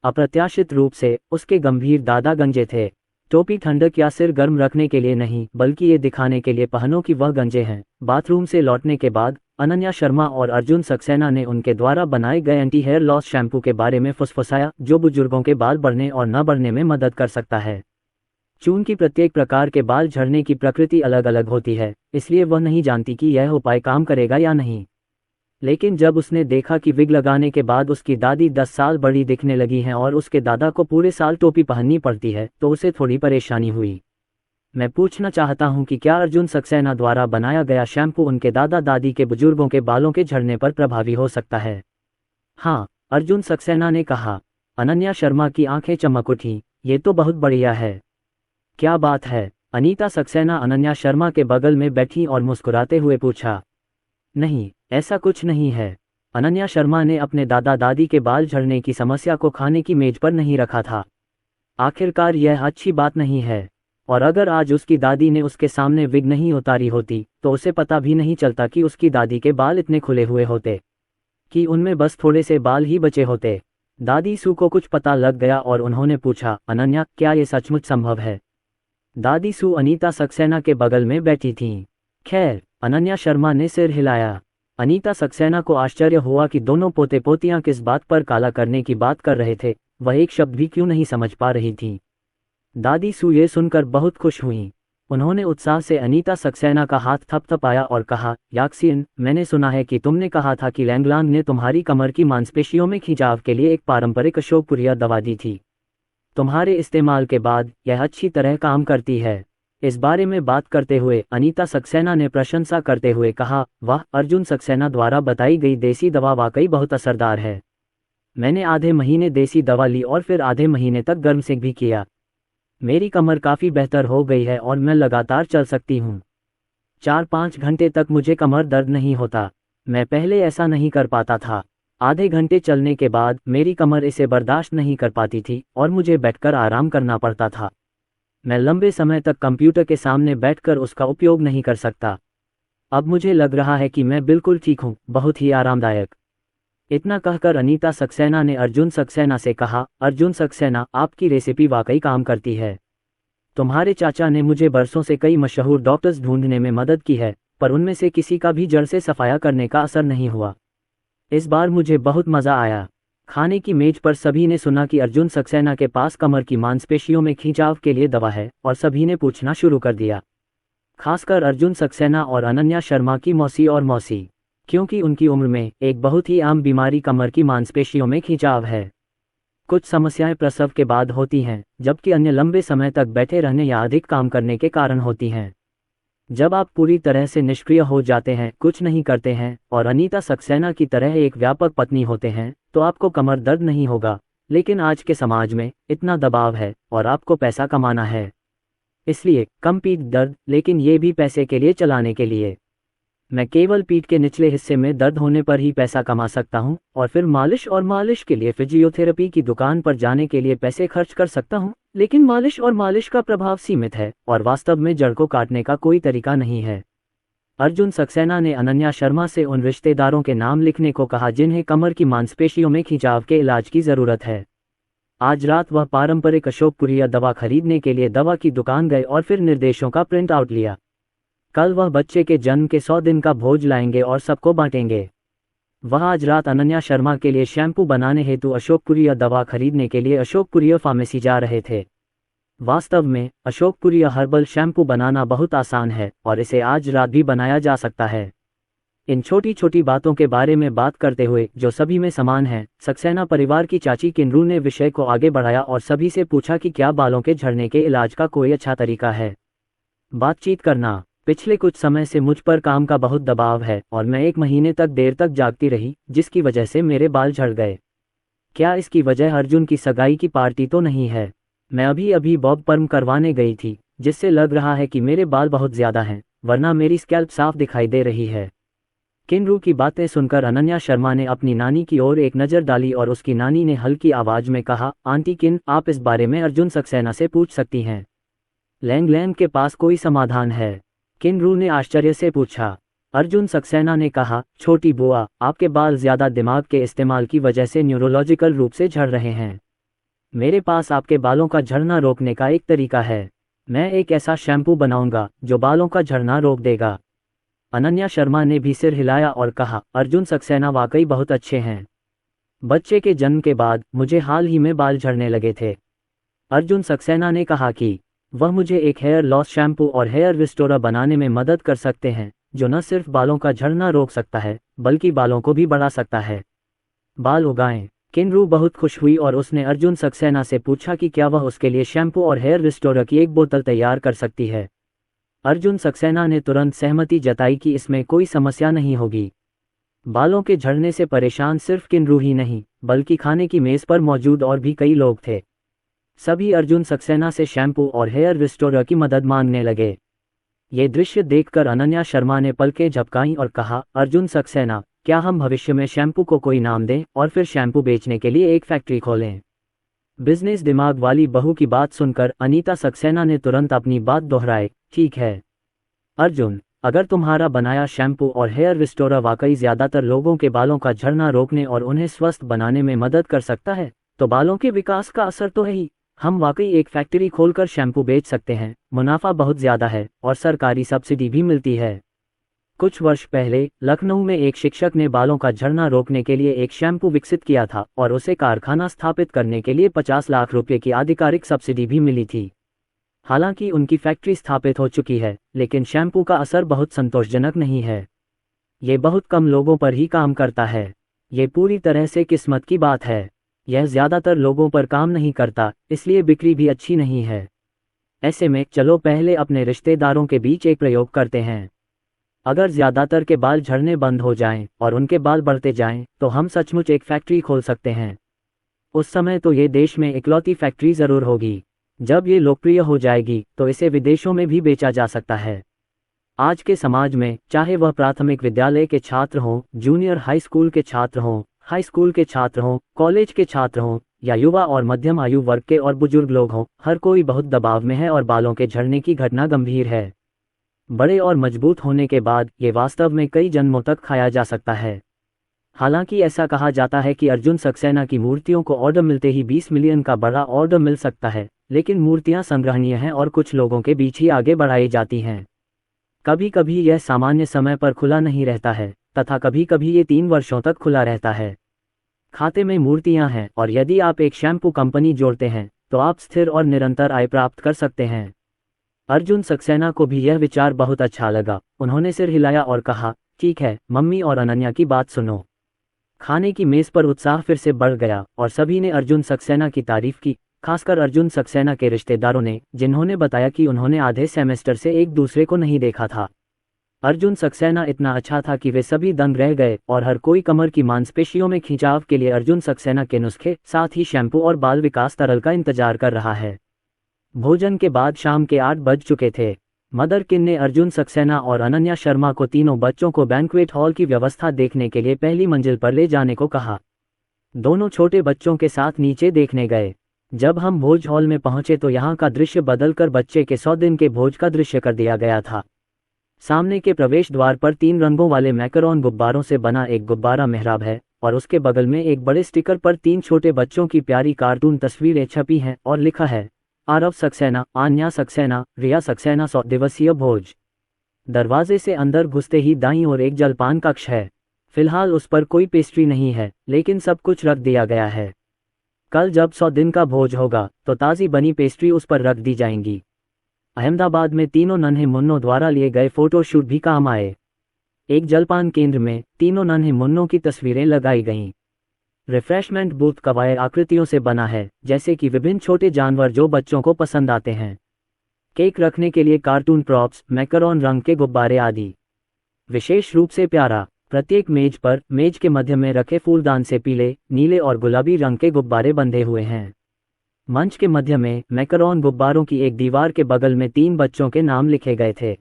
अप्रत्याशित रूप से उसके गंभीर दादा गंजे थे। टोपी ठंडक या सिर गर्म रखने के लिए नहीं, बल्कि ये दिखाने के लिए पहनो कि वह गंजे हैं। बाथरूम से लौटने के बाद अनन्या शर्मा और अर्जुन सक्सेना ने उनके द्वारा बनाए गए एंटी हेयर लॉस शैम्पू के बारे में फुसफुसाया, जो बुजुर्गों के बाल बढ़ने और न बढ़ने में मदद कर सकता है। चून की प्रत्येक प्रकार के बाल झड़ने की प्रकृति अलग अलग होती है, इसलिए वह नहीं जानती कि यह उपाय काम करेगा या नहीं। लेकिन जब उसने देखा कि विग लगाने के बाद उसकी दादी 10 साल बड़ी दिखने लगी हैं और उसके दादा को पूरे साल टोपी पहननी पड़ती है, तो उसे थोड़ी परेशानी हुई। मैं पूछना चाहता हूं कि क्या अर्जुन सक्सेना द्वारा बनाया गया शैम्पू उनके दादा दादी के बुजुर्गों के बालों के झड़ने पर प्रभावी हो सकता है? हाँ, अर्जुन सक्सेना ने कहा। अनन्या शर्मा की आंखें चमक उठी। ये तो बहुत बढ़िया है। क्या बात है? अनीता सक्सेना अनन्या शर्मा के बगल में बैठी और मुस्कुराते हुए पूछा। नहीं, ऐसा कुछ नहीं है। अनन्या शर्मा ने अपने दादा दादी के बाल झड़ने की समस्या को खाने की मेज पर नहीं रखा था। आखिरकार यह अच्छी बात नहीं है। और अगर आज उसकी दादी ने उसके सामने विग नहीं उतारी होती तो उसे पता भी नहीं चलता कि उसकी दादी के बाल इतने खुले हुए होते, कि उनमें बस थोड़े से बाल ही बचे होते। दादी सू को कुछ पता लग गया और उन्होंने पूछा, अनन्या, क्या ये सचमुच संभव है? दादी सू अनीता सक्सेना के बगल में बैठी थीं। खैर, अनन्या शर्मा ने सिर हिलाया। अनीता सक्सेना को आश्चर्य हुआ कि दोनों पोते पोतियां किस बात पर काला करने की बात कर रहे थे, वह एक शब्द भी क्यों नहीं समझ पा रही थीं। दादी सू ये सुनकर बहुत खुश हुईं। उन्होंने उत्साह से अनीता सक्सेना का हाथ थपथपाया और कहा, याक्सिन, मैंने सुना है कि तुमने कहा था कि लैंगलांग ने तुम्हारी कमर की मांसपेशियों में खिंचाव के लिए एक पारंपरिक अशोकपुरिया दवा दी थी। तुम्हारे इस्तेमाल के बाद यह अच्छी तरह काम करती है। इस बारे में बात करते हुए अनीता सक्सेना ने प्रशंसा करते हुए कहा, वाह, अर्जुन सक्सेना द्वारा बताई गई देसी दवा वाकई बहुत असरदार है। मैंने आधे महीने देसी दवा ली और फिर आधे महीने तक गर्म सेक भी किया। मेरी कमर काफ़ी बेहतर हो गई है और मैं लगातार चल सकती हूँ। 4-5 घंटे तक मुझे कमर दर्द नहीं होता। मैं पहले ऐसा नहीं कर पाता था। आधे घंटे चलने के बाद मेरी कमर इसे बर्दाश्त नहीं कर पाती थी और मुझे बैठकर आराम करना पड़ता था। मैं लंबे समय तक कंप्यूटर के सामने बैठकर उसका उपयोग नहीं कर सकता। अब मुझे लग रहा है कि मैं बिल्कुल ठीक हूँ, बहुत ही आरामदायक। इतना कहकर अनीता सक्सेना ने अर्जुन सक्सेना से कहा, अर्जुन सक्सेना, आपकी रेसिपी वाकई काम करती है। तुम्हारे चाचा ने मुझे बरसों से कई मशहूर डॉक्टर्स ढूंढने में मदद की है, पर उनमें से किसी का भी जड़ से सफाया करने का असर नहीं हुआ। इस बार मुझे बहुत मज़ा आया। खाने की मेज पर सभी ने सुना कि अर्जुन सक्सेना के पास कमर की मांसपेशियों में खिंचाव के लिए दवा है और सभी ने पूछना शुरू कर दिया। खासकर अर्जुन सक्सेना और अनन्या शर्मा की मौसी और मौसी, क्योंकि उनकी उम्र में एक बहुत ही आम बीमारी कमर की मांसपेशियों में खिंचाव है। कुछ समस्याएं प्रसव के बाद होती हैं, जबकि अन्य लंबे समय तक बैठे रहने या अधिक काम करने के कारण होती हैं। जब आप पूरी तरह से निष्क्रिय हो जाते हैं, कुछ नहीं करते हैं और अनीता सक्सेना की तरह एक व्यापक पत्नी होते हैं, तो आपको कमर दर्द नहीं होगा। लेकिन आज के समाज में इतना दबाव है और आपको पैसा कमाना है, इसलिए कम पीठ दर्द, लेकिन ये भी पैसे के लिए चलाने के लिए। मैं केवल पीठ के निचले हिस्से में दर्द होने पर ही पैसा कमा सकता हूं और फिर मालिश के लिए फिजियोथेरेपी की दुकान पर जाने के लिए पैसे खर्च कर सकता हूं, लेकिन मालिश का प्रभाव सीमित है और वास्तव में जड़ को काटने का कोई तरीका नहीं है। अर्जुन सक्सेना ने अनन्या शर्मा से उन रिश्तेदारों के नाम लिखने को कहा जिन्हें कमर की मांसपेशियों में खिंचाव के इलाज की ज़रूरत है। आज रात वह पारंपरिक अशोकपुरिया दवा खरीदने के लिए दवा की दुकान गए और फिर निर्देशों का प्रिंट आउट लिया। कल वह बच्चे के जन्म के 100 दिन का भोज लाएंगे और सबको बांटेंगे। वह आज रात अनन्या शर्मा के लिए शैम्पू बनाने हेतु अशोकपुरिया दवा खरीदने के लिए अशोकपुरिया फार्मेसी जा रहे थे। वास्तव में अशोकपुरिया हर्बल शैम्पू बनाना बहुत आसान है और इसे आज रात भी बनाया जा सकता है। इन छोटी छोटी बातों के बारे में बात करते हुए जो सभी में समान है, सक्सेना परिवार की चाची किन्रू ने विषय को आगे बढ़ाया और सभी से पूछा कि क्या बालों के झड़ने के इलाज का कोई अच्छा तरीका है। बातचीत करना। पिछले कुछ समय से मुझ पर काम का बहुत दबाव है और मैं 1 महीने तक देर तक जागती रही, जिसकी वजह से मेरे बाल झड़ गए। क्या इसकी वजह अर्जुन की सगाई की पार्टी तो नहीं है? मैं अभी अभी बॉब पर्म करवाने गई थी, जिससे लग रहा है कि मेरे बाल बहुत ज़्यादा हैं, वरना मेरी स्कैल्प साफ दिखाई दे रही है। किन्रू की बातें सुनकर अनन्या शर्मा ने अपनी नानी की ओर एक नज़र डाली और उसकी नानी ने हल्की आवाज़ में कहा, आंटी किन, आप इस बारे में अर्जुन सक्सेना से पूछ सकती हैं। लैंग के पास कोई समाधान है? किन्रू ने आश्चर्य से पूछा। अर्जुन सक्सेना ने कहा, छोटी बुआ, आपके बाल ज़्यादा दिमाग के इस्तेमाल की वजह से न्यूरोलॉजिकल रूप से झड़ रहे हैं। मेरे पास आपके बालों का झड़ना रोकने का एक तरीका है। मैं एक ऐसा शैम्पू बनाऊंगा जो बालों का झड़ना रोक देगा। अनन्या शर्मा ने भी सिर हिलाया और कहा, अर्जुन सक्सेना वाकई बहुत अच्छे हैं। बच्चे के जन्म के बाद मुझे हाल ही में बाल झड़ने लगे थे। अर्जुन सक्सेना ने कहा कि वह मुझे एक हेयर लॉस शैम्पू और हेयर रिस्टोरर बनाने में मदद कर सकते हैं, जो न सिर्फ बालों का झड़ना रोक सकता है, बल्कि बालों को भी बढ़ा सकता है। बाल उगाएं। किन्रू बहुत खुश हुई और उसने अर्जुन सक्सेना से पूछा कि क्या वह उसके लिए शैम्पू और हेयर रिस्टोरर की एक बोतल तैयार कर सकती है। अर्जुन सक्सेना ने तुरंत सहमति जताई कि इसमें कोई समस्या नहीं होगी। बालों के झड़ने से परेशान सिर्फ किन्रू ही नहीं, बल्कि खाने की मेज़ पर मौजूद और भी कई लोग थे। सभी अर्जुन सक्सेना से शैम्पू और हेयर रिस्टोरर की मदद मांगने लगे। ये दृश्य देखकर अनन्या शर्मा ने पलकें झपकाईं और कहा, अर्जुन सक्सेना, क्या हम भविष्य में शैम्पू को कोई नाम दें और फिर शैम्पू बेचने के लिए एक फैक्ट्री खोलें? बिजनेस दिमाग वाली बहू की बात सुनकर अनीता सक्सेना ने तुरंत अपनी बात दोहराई, ठीक है अर्जुन, अगर तुम्हारा बनाया शैम्पू और हेयर रिस्टोरर वाकई ज़्यादातर लोगों के बालों का झड़ना रोकने और उन्हें स्वस्थ बनाने में मदद कर सकता है, तो बालों के विकास का असर तो है ही। हम वाकई एक फैक्ट्री खोलकर शैम्पू बेच सकते हैं, मुनाफा बहुत ज़्यादा है और सरकारी सब्सिडी भी मिलती है। कुछ वर्ष पहले लखनऊ में एक शिक्षक ने बालों का झड़ना रोकने के लिए एक शैम्पू विकसित किया था और उसे कारखाना स्थापित करने के लिए 50 लाख रुपये की आधिकारिक सब्सिडी भी मिली थी। हालांकि उनकी फैक्ट्री स्थापित हो चुकी है, लेकिन शैम्पू का असर बहुत संतोषजनक नहीं है। ये बहुत कम लोगों पर ही काम करता है। ये पूरी तरह से किस्मत की बात है। यह ज़्यादातर लोगों पर काम नहीं करता, इसलिए बिक्री भी अच्छी नहीं है। ऐसे में चलो पहले अपने रिश्तेदारों के बीच एक प्रयोग करते हैं। अगर ज़्यादातर के बाल झड़ने बंद हो जाएं और उनके बाल बढ़ते जाएं, तो हम सचमुच एक फैक्ट्री खोल सकते हैं। उस समय तो ये देश में इकलौती फैक्ट्री ज़रूर होगी। जब ये लोकप्रिय हो जाएगी तो इसे विदेशों में भी बेचा जा सकता है। आज के समाज में चाहे वह प्राथमिक विद्यालय के छात्र हों, जूनियर हाई स्कूल के छात्र हों, हाई स्कूल के छात्र हों, कॉलेज के छात्र हों या युवा और मध्यम आयु वर्ग के और बुजुर्ग लोग हों, हर कोई बहुत दबाव में है और बालों के झड़ने की घटना गंभीर है। बड़े और मजबूत होने के बाद ये वास्तव में कई जन्मों तक खाया जा सकता है। हालांकि ऐसा कहा जाता है कि अर्जुन सक्सेना की मूर्तियों को ऑर्डर मिलते ही 20 मिलियन का बड़ा ऑर्डर मिल सकता है, लेकिन मूर्तियां संग्रहणीय हैं और कुछ लोगों के बीच ही आगे बढ़ाई जाती हैं। कभी कभी यह सामान्य समय पर खुला नहीं रहता है तथा कभी कभी ये 3 वर्षों तक खुला रहता है। खाते में मूर्तियां हैं और यदि आप एक शैम्पू कंपनी जोड़ते हैं तो आप स्थिर और निरंतर आय प्राप्त कर सकते हैं। अर्जुन सक्सेना को भी यह विचार बहुत अच्छा लगा। उन्होंने सिर हिलाया और कहा, ठीक है मम्मी और अनन्या की बात सुनो। खाने की मेज पर उत्साह फिर से बढ़ गया और सभी ने अर्जुन सक्सेना की तारीफ की, खासकर अर्जुन सक्सेना के रिश्तेदारों ने, जिन्होंने बताया कि उन्होंने आधे सेमेस्टर से एक दूसरे को नहीं देखा था। अर्जुन सक्सेना इतना अच्छा था कि वे सभी दंग रह गए और हर कोई कमर की मांसपेशियों में खिंचाव के लिए अर्जुन सक्सेना के नुस्खे, साथ ही शैम्पू और बाल विकास तरल का इंतजार कर रहा है। भोजन के बाद शाम के 8 बज चुके थे। मदर किन ने अर्जुन सक्सेना और अनन्या शर्मा को तीनों बच्चों को बैंक्वेट हॉल की व्यवस्था देखने के लिए पहली मंजिल पर ले जाने को कहा। दोनों छोटे बच्चों के साथ नीचे देखने गए। जब हम भोज हॉल में पहुंचे तो यहाँ का दृश्य बदलकर बच्चे के 100 दिन के भोज का दृश्य कर दिया गया था। सामने के प्रवेश द्वार पर 3 रंगों वाले मैकरोन गुब्बारों से बना एक गुब्बारा मेहराब है और उसके बगल में एक बड़े स्टिकर पर 3 छोटे बच्चों की प्यारी कार्टून तस्वीरें छपी हैं और लिखा है, आरव सक्सेना, आन्या सक्सेना, रिया सक्सेना 100 दिवसीय भोज। दरवाजे से अंदर घुसते ही दाईं ओर एक जलपान कक्ष है। फिलहाल उस पर कोई पेस्ट्री नहीं है, लेकिन सब कुछ रख दिया गया है। कल जब 100 दिन का भोज होगा तो ताज़ी बनी पेस्ट्री उस पर रख दी जाएंगी। अहमदाबाद में तीनों नन्हे मुन्नों द्वारा लिए गए फोटोशूट भी काम आए। एक जलपान केंद्र में तीनों नन्हे मुन्नों की तस्वीरें लगाई गईं। रिफ्रेशमेंट बूथ कवायर आकृतियों से बना है, जैसे कि विभिन्न छोटे जानवर जो बच्चों को पसंद आते हैं। केक रखने के लिए कार्टून प्रॉप्स, मैकरोन रंग के गुब्बारे आदि। विशेष रूप से प्यारा, प्रत्येक मेज पर मेज के मध्य में रखे फूलदान से पीले, नीले और गुलाबी रंग के गुब्बारे बंधे हुए हैं। मंच के मध्य में मैकरोन गुब्बारों की एक दीवार के बगल में 3 बच्चों के नाम लिखे गए थे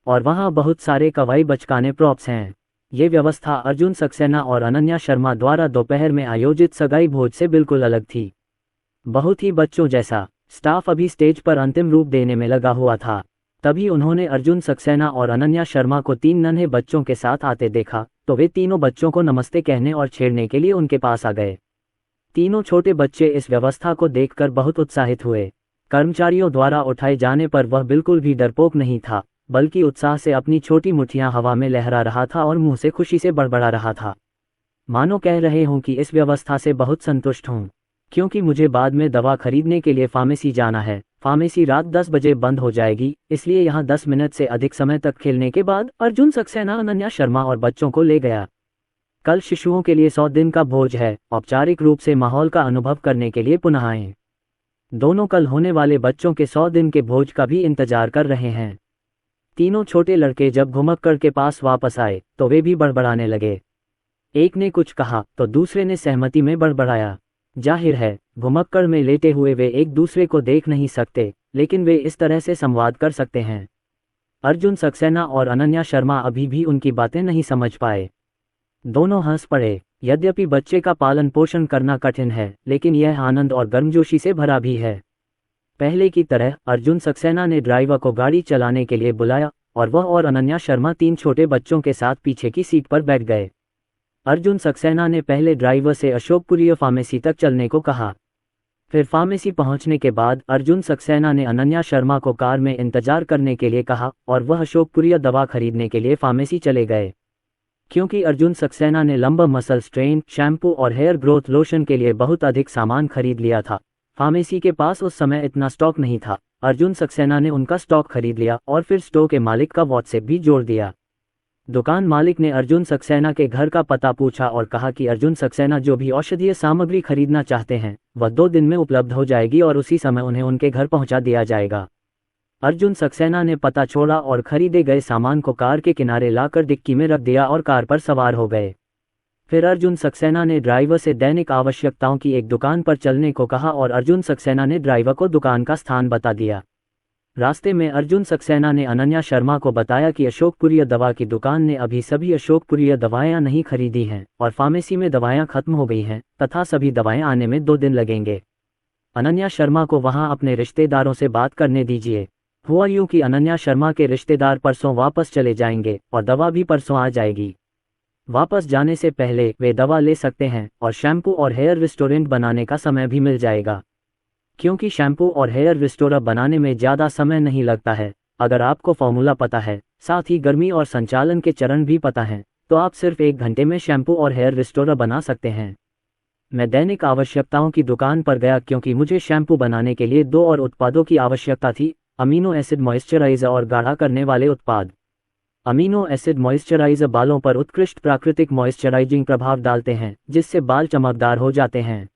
और वहां बहुत सारे कवाई बचकाने प्रॉप्स हैं। ये व्यवस्था अर्जुन सक्सेना और अनन्या शर्मा द्वारा दोपहर में आयोजित सगाई भोज से बिल्कुल अलग थी। बहुत ही बच्चों जैसा। स्टाफ अभी स्टेज पर अंतिम रूप देने में लगा हुआ था। तभी उन्होंने अर्जुन सक्सेना और अनन्या शर्मा को 3 नन्हे बच्चों के साथ आते देखा तो वे तीनों बच्चों को नमस्ते कहने और छेड़ने के लिए उनके पास आ गए। तीनों छोटे बच्चे इस व्यवस्था को देखकर बहुत उत्साहित हुए। कर्मचारियों द्वारा उठाए जाने पर वह बिल्कुल भी डरपोक नहीं था, बल्कि उत्साह से अपनी छोटी मुट्ठियां हवा में लहरा रहा था और मुंह से खुशी से बड़बड़ा रहा था। मानो कह रहे हों कि इस व्यवस्था से बहुत संतुष्ट हूं, क्योंकि मुझे बाद में दवा खरीदने के लिए फार्मेसी जाना है। फार्मेसी रात 10 बजे बंद हो जाएगी, इसलिए यहाँ 10 मिनट से अधिक समय तक खेलने के बाद अर्जुन सक्सेना अनन्या शर्मा और बच्चों को ले गया। कल शिशुओं के लिए 100 दिन का भोज है। औपचारिक रूप से माहौल का अनुभव करने के लिए पुनः आएं। दोनों कल होने वाले बच्चों के 100 दिन के भोज का भी इंतजार कर रहे हैं। तीनों छोटे लड़के जब घुमक्कड़ के पास वापस आए तो वे भी बड़बड़ाने लगे। एक ने कुछ कहा तो दूसरे ने सहमति में बड़बड़ाया। जाहिर है, घुमक्कड़ में लेटे हुए वे एक दूसरे को देख नहीं सकते, लेकिन वे इस तरह से संवाद कर सकते हैं। अर्जुन सक्सेना और अनन्या शर्मा अभी भी उनकी बातें नहीं समझ पाए। दोनों हंस पड़े। यद्यपि बच्चे का पालन पोषण करना कठिन है, लेकिन यह आनंद और गर्मजोशी से भरा भी है। पहले की तरह अर्जुन सक्सेना ने ड्राइवर को गाड़ी चलाने के लिए बुलाया और वह और अनन्या शर्मा 3 छोटे बच्चों के साथ पीछे की सीट पर बैठ गए। अर्जुन सक्सेना ने पहले ड्राइवर से अशोकपुरी फार्मेसी तक चलने को कहा। फिर फार्मेसी पहुंचने के बाद अर्जुन सक्सेना ने अनन्या शर्मा को कार में इंतजार करने के लिए कहा और वह अशोकपुरी दवा खरीदने के लिए फार्मेसी चले गए। क्योंकि अर्जुन सक्सेना ने लंबा मसल स्ट्रेन, शैम्पू और हेयर ग्रोथ लोशन के लिए बहुत अधिक सामान खरीद लिया था, फार्मेसी के पास उस समय इतना स्टॉक नहीं था। अर्जुन सक्सेना ने उनका स्टॉक खरीद लिया और फिर स्टोर के मालिक का व्हाट्सएप भी जोड़ दिया। दुकान मालिक ने अर्जुन सक्सेना के घर का पता पूछा और कहा कि अर्जुन सक्सेना जो भी औषधीय सामग्री खरीदना चाहते हैं वह 2 दिन में उपलब्ध हो जाएगी और उसी समय उन्हें उनके घर पहुंचा दिया जाएगा। अर्जुन सक्सेना ने पता छोड़ा और खरीदे गए सामान को कार के किनारे लाकर डिक्की में रख दिया और कार पर सवार हो गए। फिर अर्जुन सक्सेना ने ड्राइवर से दैनिक आवश्यकताओं की एक दुकान पर चलने को कहा और अर्जुन सक्सेना ने ड्राइवर को दुकान का स्थान बता दिया। रास्ते में अर्जुन सक्सेना ने अनन्या शर्मा को बताया कि अशोकपुरी दवा की दुकान ने अभी सभी अशोकपुरी दवाएं नहीं खरीदी हैं और फार्मेसी में दवाएं खत्म हो गई हैं तथा सभी दवाएं आने में 2 दिन लगेंगे। अनन्या शर्मा को वहां अपने रिश्तेदारों से बात करने दीजिए। हुआ यूं कि अनन्या शर्मा के रिश्तेदार परसों वापस चले जाएंगे और दवा भी परसों आ जाएगी। वापस जाने से पहले वे दवा ले सकते हैं और शैम्पू और हेयर रेस्टोरेंट बनाने का समय भी मिल जाएगा, क्योंकि शैम्पू और हेयर रिस्टोरर बनाने में ज़्यादा समय नहीं लगता है। अगर आपको फॉर्मूला पता है, साथ ही गर्मी और संचालन के चरण भी पता हैं, तो आप सिर्फ 1 घंटे में शैम्पू और हेयर रिस्टोरर बना सकते हैं। मैं दैनिक आवश्यकताओं की दुकान पर गया क्योंकि मुझे शैम्पू बनाने के लिए 2 और उत्पादों की आवश्यकता थी, अमीनो एसिड मॉइस्चराइज़र और गाढ़ा करने वाले उत्पाद। अमीनो एसिड मॉइस्चराइज़र बालों पर उत्कृष्ट प्राकृतिक मॉइस्चराइजिंग प्रभाव डालते हैं, जिससे बाल चमकदार हो जाते हैं।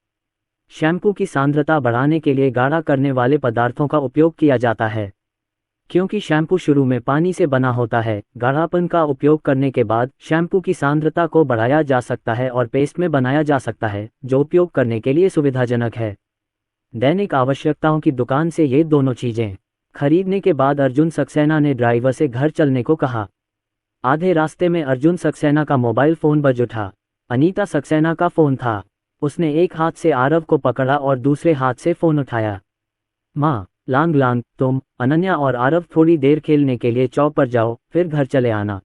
शैम्पू की सांद्रता बढ़ाने के लिए गाढ़ा करने वाले पदार्थों का उपयोग किया जाता है। क्योंकि शैम्पू शुरू में पानी से बना होता है, गाढ़ापन का उपयोग करने के बाद शैम्पू की सांद्रता को बढ़ाया जा सकता है और पेस्ट में बनाया जा सकता है, जो उपयोग करने के लिए सुविधाजनक है। दैनिक आवश्यकताओं की दुकान से ये दोनों चीज़ें खरीदने के बाद अर्जुन सक्सेना ने ड्राइवर से घर चलने को कहा। आधे रास्ते में अर्जुन सक्सेना का मोबाइल फ़ोन बज उठा। अनीता सक्सेना का फ़ोन था। उसने एक हाथ से आरव को पकड़ा और दूसरे हाथ से फ़ोन उठाया। माँ, लांग लांग, तुम, अनन्या और आरव थोड़ी देर खेलने के लिए चौक पर जाओ, फिर घर चले आना।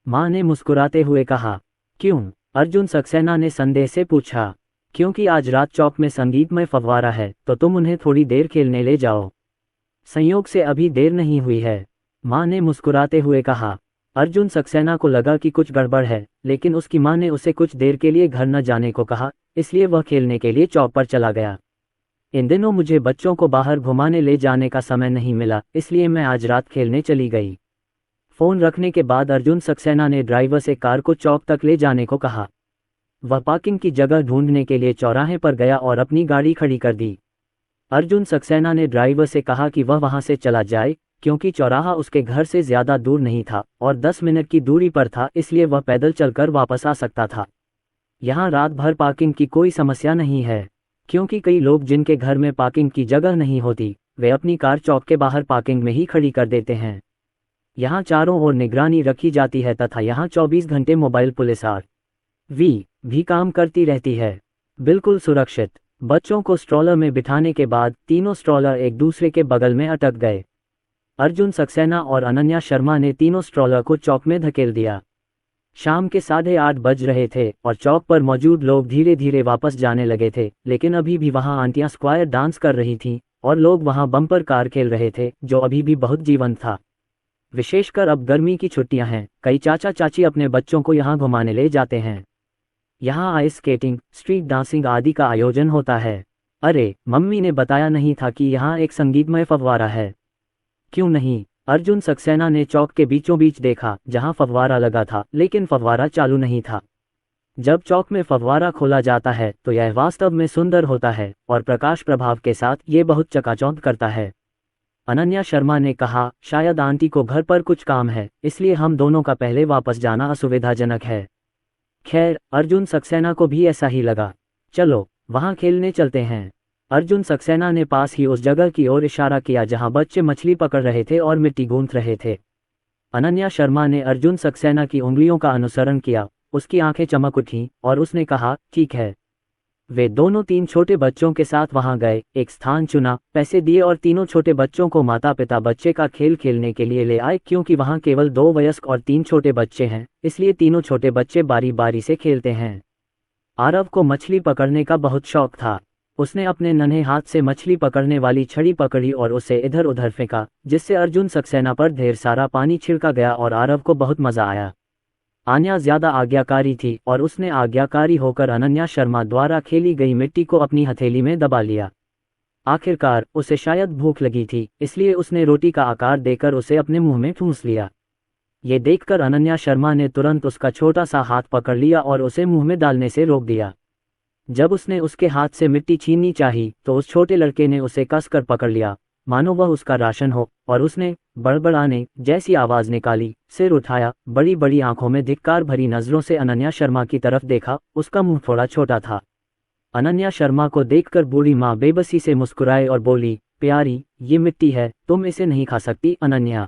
माँ ने मुस्कुराते हुए कहा। क्यों? अर्जुन सक्सेना ने संदेह से पूछा। क्योंकि आज रात चौक में संगीतमय फव्वारा है, तो तुम उन्हें थोड़ी देर खेलने ले जाओ। संयोग से अभी देर नहीं हुई है, माँ ने मुस्कुराते हुए कहा। अर्जुन सक्सेना को लगा कि कुछ गड़बड़ है, लेकिन उसकी माँ ने उसे कुछ देर के लिए घर न जाने को कहा, इसलिए वह खेलने के लिए चौक पर चला गया। इन दिनों मुझे बच्चों को बाहर घुमाने ले जाने का समय नहीं मिला, इसलिए मैं आज रात खेलने चली गई। फ़ोन रखने के बाद अर्जुन सक्सेना ने ड्राइवर से कार को चौक तक ले जाने को कहा। वह पार्किंग की जगह ढूंढने के लिए चौराहे पर गया और अपनी गाड़ी खड़ी कर दी। अर्जुन सक्सेना ने ड्राइवर से कहा कि वह वहां से चला जाए, क्योंकि चौराहा उसके घर से ज़्यादा दूर नहीं था और 10 मिनट की दूरी पर था, इसलिए वह पैदल चलकर वापस आ सकता था। यहाँ रात भर पार्किंग की कोई समस्या नहीं है, क्योंकि कई लोग जिनके घर में पार्किंग की जगह नहीं होती, वे अपनी कार चौक के बाहर पार्किंग में ही खड़ी कर देते हैं। यहाँ चारों ओर निगरानी रखी जाती है तथा यहाँ 24 घंटे मोबाइल पुलिस आर.वी. भी काम करती रहती है, बिल्कुल सुरक्षित। बच्चों को स्ट्रॉलर में बिठाने के बाद तीनों स्ट्रॉलर एक दूसरे के बगल में अटक गए। अर्जुन सक्सेना और अनन्या शर्मा ने तीनों स्ट्रॉलर को चौक में धकेल दिया। शाम के 8:30 बज रहे थे और चौक पर मौजूद लोग धीरे धीरे वापस जाने लगे थे, लेकिन अभी भी वहां आंटियां स्क्वायर डांस कर रही थीं और लोग वहां बम्पर कार खेल रहे थे, जो अभी भी बहुत जीवंत था। विशेषकर अब गर्मी की छुट्टियां हैं, कई चाचा चाची अपने बच्चों को यहाँ घुमाने ले जाते हैं। यहाँ आइस स्केटिंग, स्ट्रीट डांसिंग आदि का आयोजन होता है। अरे, मम्मी ने बताया नहीं था कि यहाँ एक संगीतमय फव्वारा है। क्यों नहीं? अर्जुन सक्सेना ने चौक के बीचों बीच देखा, जहां फव्वारा लगा था, लेकिन फव्वारा चालू नहीं था। जब चौक में फव्वारा खोला जाता है तो यह वास्तव में सुंदर होता है और प्रकाश प्रभाव के साथ ये बहुत चकाचौंध करता है। अनन्या शर्मा ने कहा, शायद आंटी को घर पर कुछ काम है, इसलिए हम दोनों का पहले वापस जाना असुविधाजनक है। खैर, अर्जुन सक्सेना को भी ऐसा ही लगा। चलो, वहां खेलने चलते हैं। अर्जुन सक्सेना ने पास ही उस जगह की ओर इशारा किया जहां बच्चे मछली पकड़ रहे थे और मिट्टी गूंथ रहे थे। अनन्या शर्मा ने अर्जुन सक्सेना की उंगलियों का अनुसरण किया उसकी आंखें चमक उठीं और उसने कहा, ठीक है। वे दोनों 3 छोटे बच्चों के साथ वहां गए, एक स्थान चुना, पैसे दिए और तीनों छोटे बच्चों को माता पिता बच्चे का खेल खेलने के लिए ले आए। क्योंकि वहां केवल 2 वयस्क और 3 छोटे बच्चे हैं, इसलिए तीनों छोटे बच्चे बारी बारी से खेलते हैं। आरव को मछली पकड़ने का बहुत शौक था। उसने अपने नन्हे हाथ से मछली पकड़ने वाली छड़ी पकड़ी और उसे इधर उधर फेंका, जिससे अर्जुन सक्सेना पर ढेर सारा पानी छिड़का गया और आरव को बहुत मजा आया। आन्या ज्यादा आज्ञाकारी थी और उसने आज्ञाकारी होकर अनन्या शर्मा द्वारा खेली गई मिट्टी को अपनी हथेली में दबा लिया। आखिरकार उसे शायद भूख लगी थी, इसलिए उसने रोटी का आकार देकर उसे अपने मुंह में ठूंस लिया। ये देखकर अनन्या शर्मा ने तुरंत उसका छोटा सा हाथ पकड़ लिया और उसे मुंह में डालने से रोक दिया। जब उसने उसके हाथ से मिट्टी छीननी चाही तो उस छोटे लड़के ने उसे कसकर पकड़ लिया, मानो वह उसका राशन हो, और उसने बड़बड़ाने जैसी आवाज निकाली, सिर उठाया, बड़ी बड़ी आंखों में धिक्कार भरी नजरों से अनन्या शर्मा की तरफ देखा। उसका मुंह थोड़ा छोटा था। अनन्या शर्मा को देखकर बूढ़ी माँ बेबसी से मुस्कुराए और बोली, प्यारी, ये मिट्टी है, तुम इसे नहीं खा सकती अनन्या।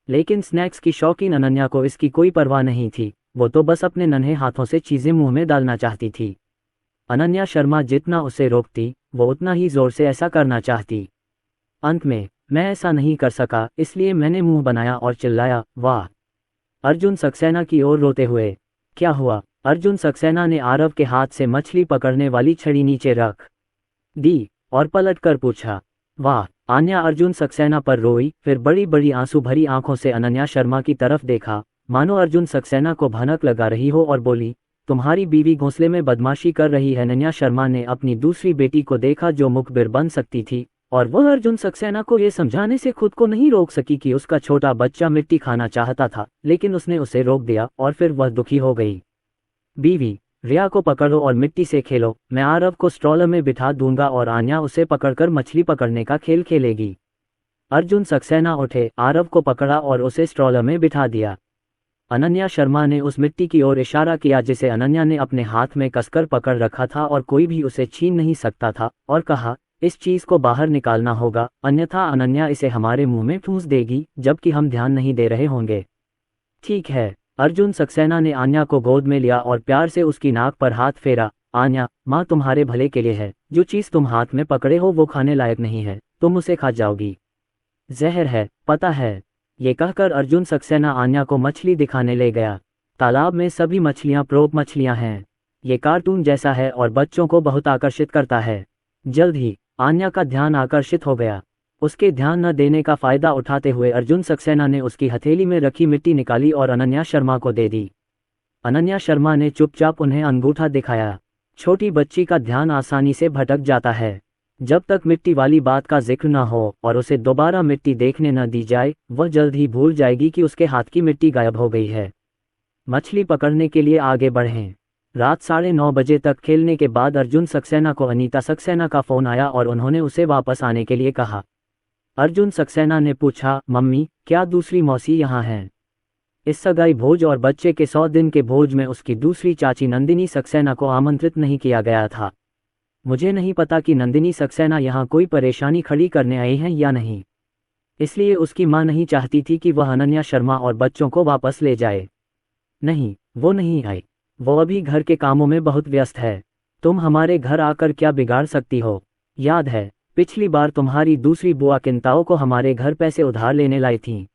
लेकिन स्नैक्स की शौकीन अनन्या को इसकी कोई परवाह नहीं थी। वो तो बस अपने नन्हे हाथों से चीजें मुंह में डालना चाहती थी। अनन्या शर्मा जितना उसे रोकती, वो उतना ही जोर से ऐसा करना चाहती। अंत में मैं ऐसा नहीं कर सका, इसलिए मैंने मुंह बनाया और चिल्लाया, वाह। अर्जुन सक्सेना की ओर रोते हुए, क्या हुआ? अर्जुन सक्सेना ने आरव के हाथ से मछली पकड़ने वाली छड़ी नीचे रख दी और पलट कर पूछा, वाह। आन्या अर्जुन सक्सेना पर रोई, फिर बड़ी बड़ी आंसू भरी आंखों से अनन्या शर्मा की तरफ देखा, मानो अर्जुन सक्सेना को भनक लगा रही हो, और बोली, तुम्हारी बीवी घोंसले में बदमाशी कर रही है। अनन्या शर्मा ने अपनी दूसरी बेटी को देखा जो मुखबिर बन सकती थी, और वह अर्जुन सक्सेना को ये समझाने से खुद को नहीं रोक सकी कि उसका छोटा बच्चा मिट्टी खाना चाहता था, लेकिन उसने उसे रोक दिया और फिर वह दुखी हो गई। बीवी, रिया को पकड़ो और मिट्टी से खेलो। मैं आरव को स्ट्रॉलर में बिठा दूंगा और आन्या उसे पकड़कर मछली पकड़ने का खेल खेलेगी। अर्जुन सक्सेना उठे, आरव को पकड़ा और उसे स्ट्रॉलर में बिठा दिया। अनन्या शर्मा ने उस मिट्टी की ओर इशारा किया जिसे अनन्या ने अपने हाथ में कसकर पकड़ रखा था और कोई भी उसे छीन नहीं सकता था, और कहा, इस चीज को बाहर निकालना होगा, अन्यथा अनन्या इसे हमारे मुंह में ठूंस देगी जबकि हम ध्यान नहीं दे रहे होंगे। ठीक है। अर्जुन सक्सेना ने आन्या को गोद में लिया और प्यार से उसकी नाक पर हाथ फेरा। आन्या, माँ तुम्हारे भले के लिए है। जो चीज तुम हाथ में पकड़े हो वो खाने लायक नहीं है, तुम उसे खा जाओगी। जहर है, पता है। ये कहकर अर्जुन सक्सेना आन्या को मछली दिखाने ले गया। तालाब में सभी मछलियां प्रोप मछलियां हैं। ये कार्टून जैसा है और बच्चों को बहुत आकर्षित करता है। जल्द ही आन्या का ध्यान आकर्षित हो गया। उसके ध्यान न देने का फायदा उठाते हुए अर्जुन सक्सेना ने उसकी हथेली में रखी मिट्टी निकाली और अनन्या शर्मा को दे दी। अनन्या शर्मा ने चुपचाप उन्हें अंगूठा दिखाया। छोटी बच्ची का ध्यान आसानी से भटक जाता है। जब तक मिट्टी वाली बात का जिक्र न हो और उसे दोबारा मिट्टी देखने न दी जाए, वह जल्द ही भूल जाएगी कि उसके हाथ की मिट्टी गायब हो गई है। मछली पकड़ने के लिए आगे बढ़ें। रात 9:30 बजे तक खेलने के बाद अर्जुन सक्सेना को अनीता सक्सेना का फोन आया और उन्होंने उसे वापस आने के लिए कहा। अर्जुन सक्सेना ने पूछा, मम्मी, क्या दूसरी मौसी यहाँ हैं? इस सगाई भोज और बच्चे के 100 दिन के भोज में उसकी दूसरी चाची नंदिनी सक्सेना को आमंत्रित नहीं किया गया था। मुझे नहीं पता कि नंदिनी सक्सेना यहाँ कोई परेशानी खड़ी करने आई हैं या नहीं, इसलिए उसकी माँ नहीं चाहती थी कि वह अनन्या शर्मा और बच्चों को वापस ले जाए। नहीं, वो नहीं आई। वो अभी घर के कामों में बहुत व्यस्त है। तुम हमारे घर आकर क्या बिगाड़ सकती हो? याद है, पिछली बार तुम्हारी दूसरी बुआ किंताओ को हमारे घर पैसे उधार लेने लाई थीं।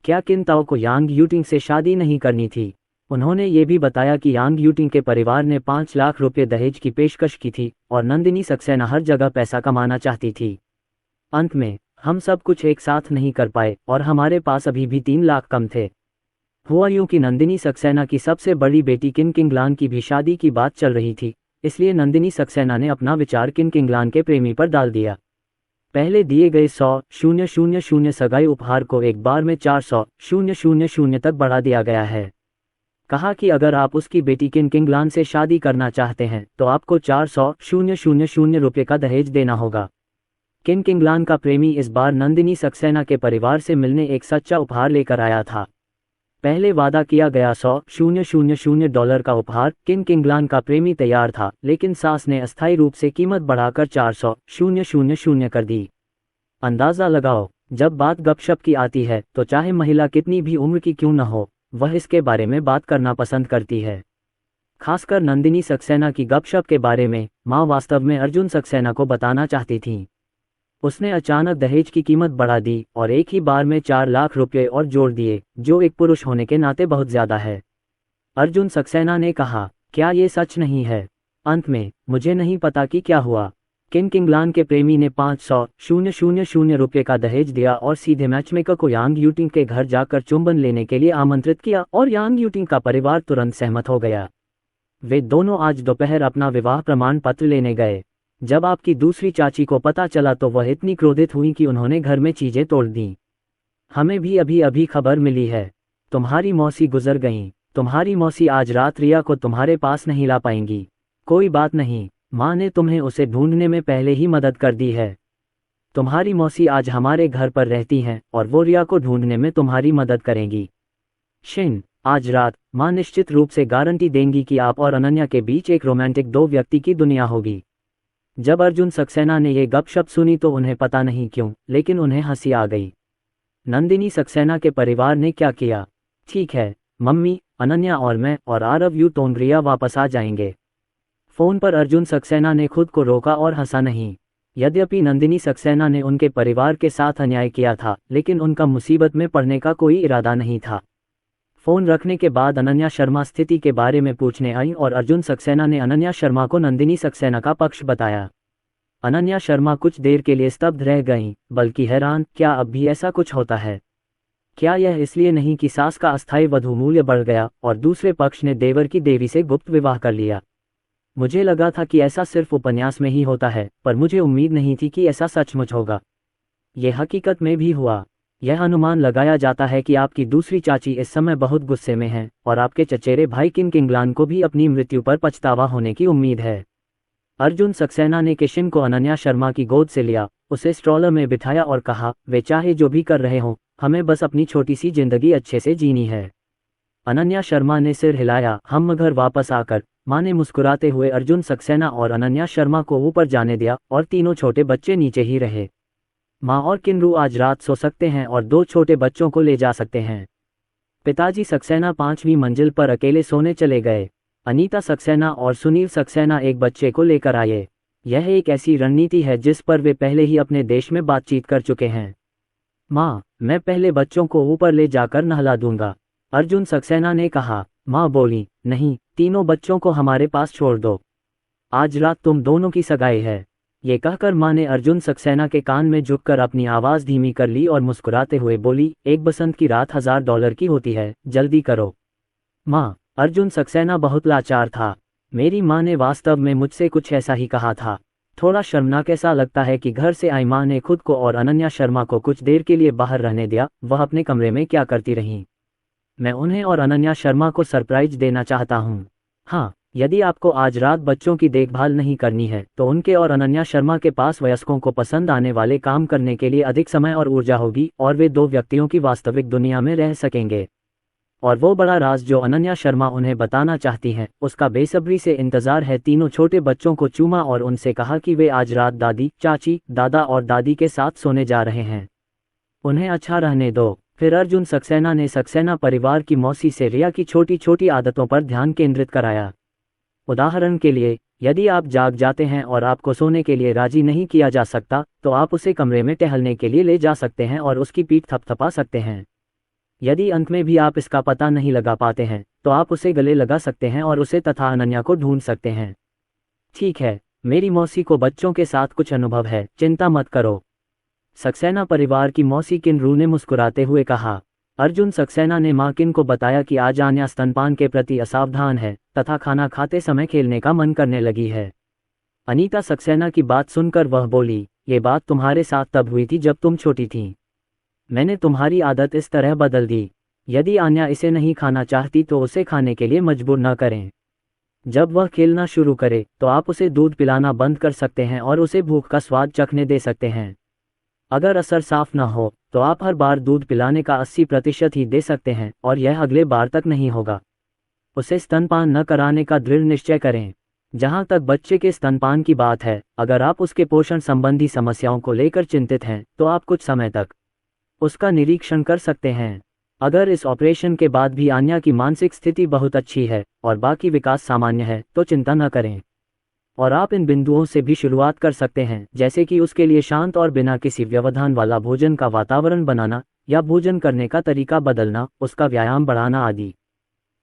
क्या किंताओ को यांग यूटिंग से शादी नहीं करनी थी? उन्होंने ये भी बताया कि यांग यूटिंग के परिवार ने 5 लाख रुपए दहेज की पेशकश की थी और नंदिनी सक्सेना हर जगह पैसा कमाना चाहती थी। अंत में हम सब कुछ एक साथ नहीं कर पाए और हमारे पास अभी भी 3 लाख कम थे। हुआ यूं कि नंदिनी सक्सेना की सबसे बड़ी बेटी किन किंगलान की भी शादी की बात चल रही थी, इसलिए नंदिनी सक्सेना ने अपना विचार किन किंगलान के प्रेमी पर डाल दिया। पहले दिए गए 100,000 सगाई उपहार को एक बार में 400,000 तक बढ़ा दिया गया है। कहा कि अगर आप उसकी बेटी किन किंगलान से शादी करना चाहते हैं तो आपको 400,000 रुपये का दहेज देना होगा। किन किंगलान का प्रेमी इस बार नंदिनी सक्सेना के परिवार से मिलने एक सच्चा उपहार लेकर आया था। पहले वादा किया गया $100,000 का उपहार किन किंगलान का प्रेमी तैयार था, लेकिन सास ने अस्थायी रूप से कीमत बढ़ाकर 400,000 कर दी। अंदाजा लगाओ, जब बात गपशप की आती है तो चाहे महिला कितनी भी उम्र की क्यों न हो, वह इसके बारे में बात करना पसंद करती है। खासकर नंदिनी सक्सेना की गपशप के बारे में माँ वास्तव में अर्जुन सक्सेना को बताना चाहती थीं। उसने अचानक दहेज की कीमत बढ़ा दी और एक ही बार में 4 लाख रुपये और जोड़ दिए, जो एक पुरुष होने के नाते बहुत ज़्यादा है। अर्जुन सक्सेना ने कहा, क्या ये सच नहीं है? अंत में, मुझे नहीं पता कि क्या हुआ। किन किंगलान के प्रेमी ने 500,000 रुपये का दहेज दिया और सीधे मैचमेकर को यांग यूटिंग के घर जाकर चुंबन लेने के लिए आमंत्रित किया और यांग यूटिंग का परिवार तुरंत सहमत हो गया। वे दोनों आज दोपहर अपना विवाह प्रमाण पत्र लेने गए। जब आपकी दूसरी चाची को पता चला तो वह इतनी क्रोधित हुई कि उन्होंने घर में चीजें तोड़ दीं। हमें भी अभी अभी खबर मिली है, तुम्हारी मौसी गुजर गईं। तुम्हारी मौसी आज रात रिया को तुम्हारे पास नहीं ला पाएंगी। कोई बात नहीं, माँ ने तुम्हें उसे ढूंढने में पहले ही मदद कर दी है। तुम्हारी मौसी आज हमारे घर पर रहती हैं और वो रिया को ढूंढने में तुम्हारी मदद करेंगी। शिन, आज रात माँ निश्चित रूप से गारंटी देंगी कि आप और अनन्या के बीच एक रोमांटिक 2 व्यक्ति की दुनिया होगी। जब अर्जुन सक्सेना ने ये गपशप सुनी तो उन्हें पता नहीं क्यों, लेकिन उन्हें हंसी आ गई। नंदिनी सक्सेना के परिवार ने क्या किया? ठीक है मम्मी, अनन्या और मैं और आरव यू तोनरिया वापस आ जाएंगे। फोन पर अर्जुन सक्सेना ने खुद को रोका और हंसा नहीं। यद्यपि नंदिनी सक्सेना ने उनके परिवार के साथ अन्याय किया था, लेकिन उनका मुसीबत में पड़ने का कोई इरादा नहीं था। फोन रखने के बाद अनन्या शर्मा स्थिति के बारे में पूछने आई और अर्जुन सक्सेना ने अनन्या शर्मा को नंदिनी सक्सेना का पक्ष बताया। अनन्या शर्मा कुछ देर के लिए स्तब्ध रह गईं, बल्कि हैरान, क्या अब भी ऐसा कुछ होता है? क्या यह इसलिए नहीं कि सास का अस्थायी वधू मूल्य बढ़ गया और दूसरे पक्ष ने देवर की देवी से गुप्त विवाह कर लिया? मुझे लगा था कि ऐसा सिर्फ उपन्यास में ही होता है, पर मुझे उम्मीद नहीं थी कि ऐसा सचमुच होगा। यह हकीकत में भी हुआ। यह अनुमान लगाया जाता है कि आपकी दूसरी चाची इस समय बहुत गुस्से में हैं और आपके चचेरे भाई किन किंगलान को भी अपनी मृत्यु पर पछतावा होने की उम्मीद है। अर्जुन सक्सेना ने किशन को अनन्या शर्मा की गोद से लिया, उसे स्ट्रॉलर में बिठाया और कहा, वे चाहे जो भी कर रहे हों, हमें बस अपनी छोटी सी जिंदगी अच्छे से जीनी है। अनन्या शर्मा ने सिर हिलाया। हम घर वापस आकर माँ ने मुस्कुराते हुए अर्जुन सक्सेना और अनन्या शर्मा को ऊपर जाने दिया और तीनों छोटे बच्चे नीचे ही रहे। माँ और किन्रू आज रात सो सकते हैं और 2 छोटे बच्चों को ले जा सकते हैं। पिताजी सक्सेना 5वीं मंजिल पर अकेले सोने चले गए। अनीता सक्सेना और सुनील सक्सेना एक बच्चे को लेकर आए। यह एक ऐसी रणनीति है जिस पर वे पहले ही अपने देश में बातचीत कर चुके हैं। माँ, मैं पहले बच्चों को ऊपर ले जाकर नहला दूंगा, अर्जुन सक्सेना ने कहा। माँ बोली, नहीं, तीनों बच्चों को हमारे पास छोड़ दो। आज रात तुम दोनों की सगाई है। ये कहकर माँ ने अर्जुन सक्सेना के कान में झुककर अपनी आवाज़ धीमी कर ली और मुस्कुराते हुए बोली, एक बसंत की रात $1000 की होती है, जल्दी करो। माँ, अर्जुन सक्सेना बहुत लाचार था। मेरी माँ ने वास्तव में मुझसे कुछ ऐसा ही कहा था। थोड़ा शर्मनाक ऐसा लगता है कि घर से आई माँ ने खुद को और अनन्या शर्मा को कुछ देर के लिए बाहर रहने दिया। वह अपने कमरे में क्या करती रहीं? मैं उन्हें और अनन्या शर्मा को सरप्राइज देना चाहता हूँ। हाँ, यदि आपको आज रात बच्चों की देखभाल नहीं करनी है तो उनके और अनन्या शर्मा के पास वयस्कों को पसंद आने वाले काम करने के लिए अधिक समय और ऊर्जा होगी और वे 2 व्यक्तियों की वास्तविक दुनिया में रह सकेंगे। और वो बड़ा राज जो अनन्या शर्मा उन्हें बताना चाहती हैं, उसका बेसब्री से इंतजार है। तीनों छोटे बच्चों को चूमा और उनसे कहा कि वे आज रात दादी, चाची, दादा और दादी के साथ सोने जा रहे हैं। उन्हें अच्छा रहने दो। फिर अर्जुन सक्सेना ने सक्सेना परिवार की मौसी से रिया की छोटी छोटी आदतों पर ध्यान केंद्रित कराया। उदाहरण के लिए, यदि आप जाग जाते हैं और आपको सोने के लिए राजी नहीं किया जा सकता, तो आप उसे कमरे में टहलने के लिए ले जा सकते हैं और उसकी पीठ थपथपा सकते हैं। यदि अंत में भी आप इसका पता नहीं लगा पाते हैं, तो आप उसे गले लगा सकते हैं और उसे तथा अनन्या को ढूंढ सकते हैं। ठीक है, मेरी मौसी को बच्चों के साथ कुछ अनुभव है, चिंता मत करो, सक्सेना परिवार की मौसी किन्रू ने मुस्कुराते हुए कहा। अर्जुन सक्सेना ने माँ किन को बताया कि आज आन्या स्तनपान के प्रति असावधान है तथा खाना खाते समय खेलने का मन करने लगी है। अनीता सक्सेना की बात सुनकर वह बोली, ये बात तुम्हारे साथ तब हुई थी जब तुम छोटी थीं। मैंने तुम्हारी आदत इस तरह बदल दी। यदि आन्या इसे नहीं खाना चाहती तो उसे खाने के लिए मजबूर न करें। जब वह खेलना शुरू करे तो आप उसे दूध पिलाना बंद कर सकते हैं और उसे भूख का स्वाद चखने दे सकते हैं। अगर असर साफ न हो तो आप हर बार दूध पिलाने का 80% ही दे सकते हैं और यह अगले बार तक नहीं होगा। उसे स्तनपान न कराने का दृढ़ निश्चय करें। जहां तक बच्चे के स्तनपान की बात है, अगर आप उसके पोषण संबंधी समस्याओं को लेकर चिंतित हैं तो आप कुछ समय तक उसका निरीक्षण कर सकते हैं। अगर इस ऑपरेशन के बाद भी आन्या की मानसिक स्थिति बहुत अच्छी है और बाकी विकास सामान्य है तो चिंता न करें। और आप इन बिंदुओं से भी शुरुआत कर सकते हैं, जैसे कि उसके लिए शांत और बिना किसी व्यवधान वाला भोजन का वातावरण बनाना या भोजन करने का तरीका बदलना, उसका व्यायाम बढ़ाना आदि।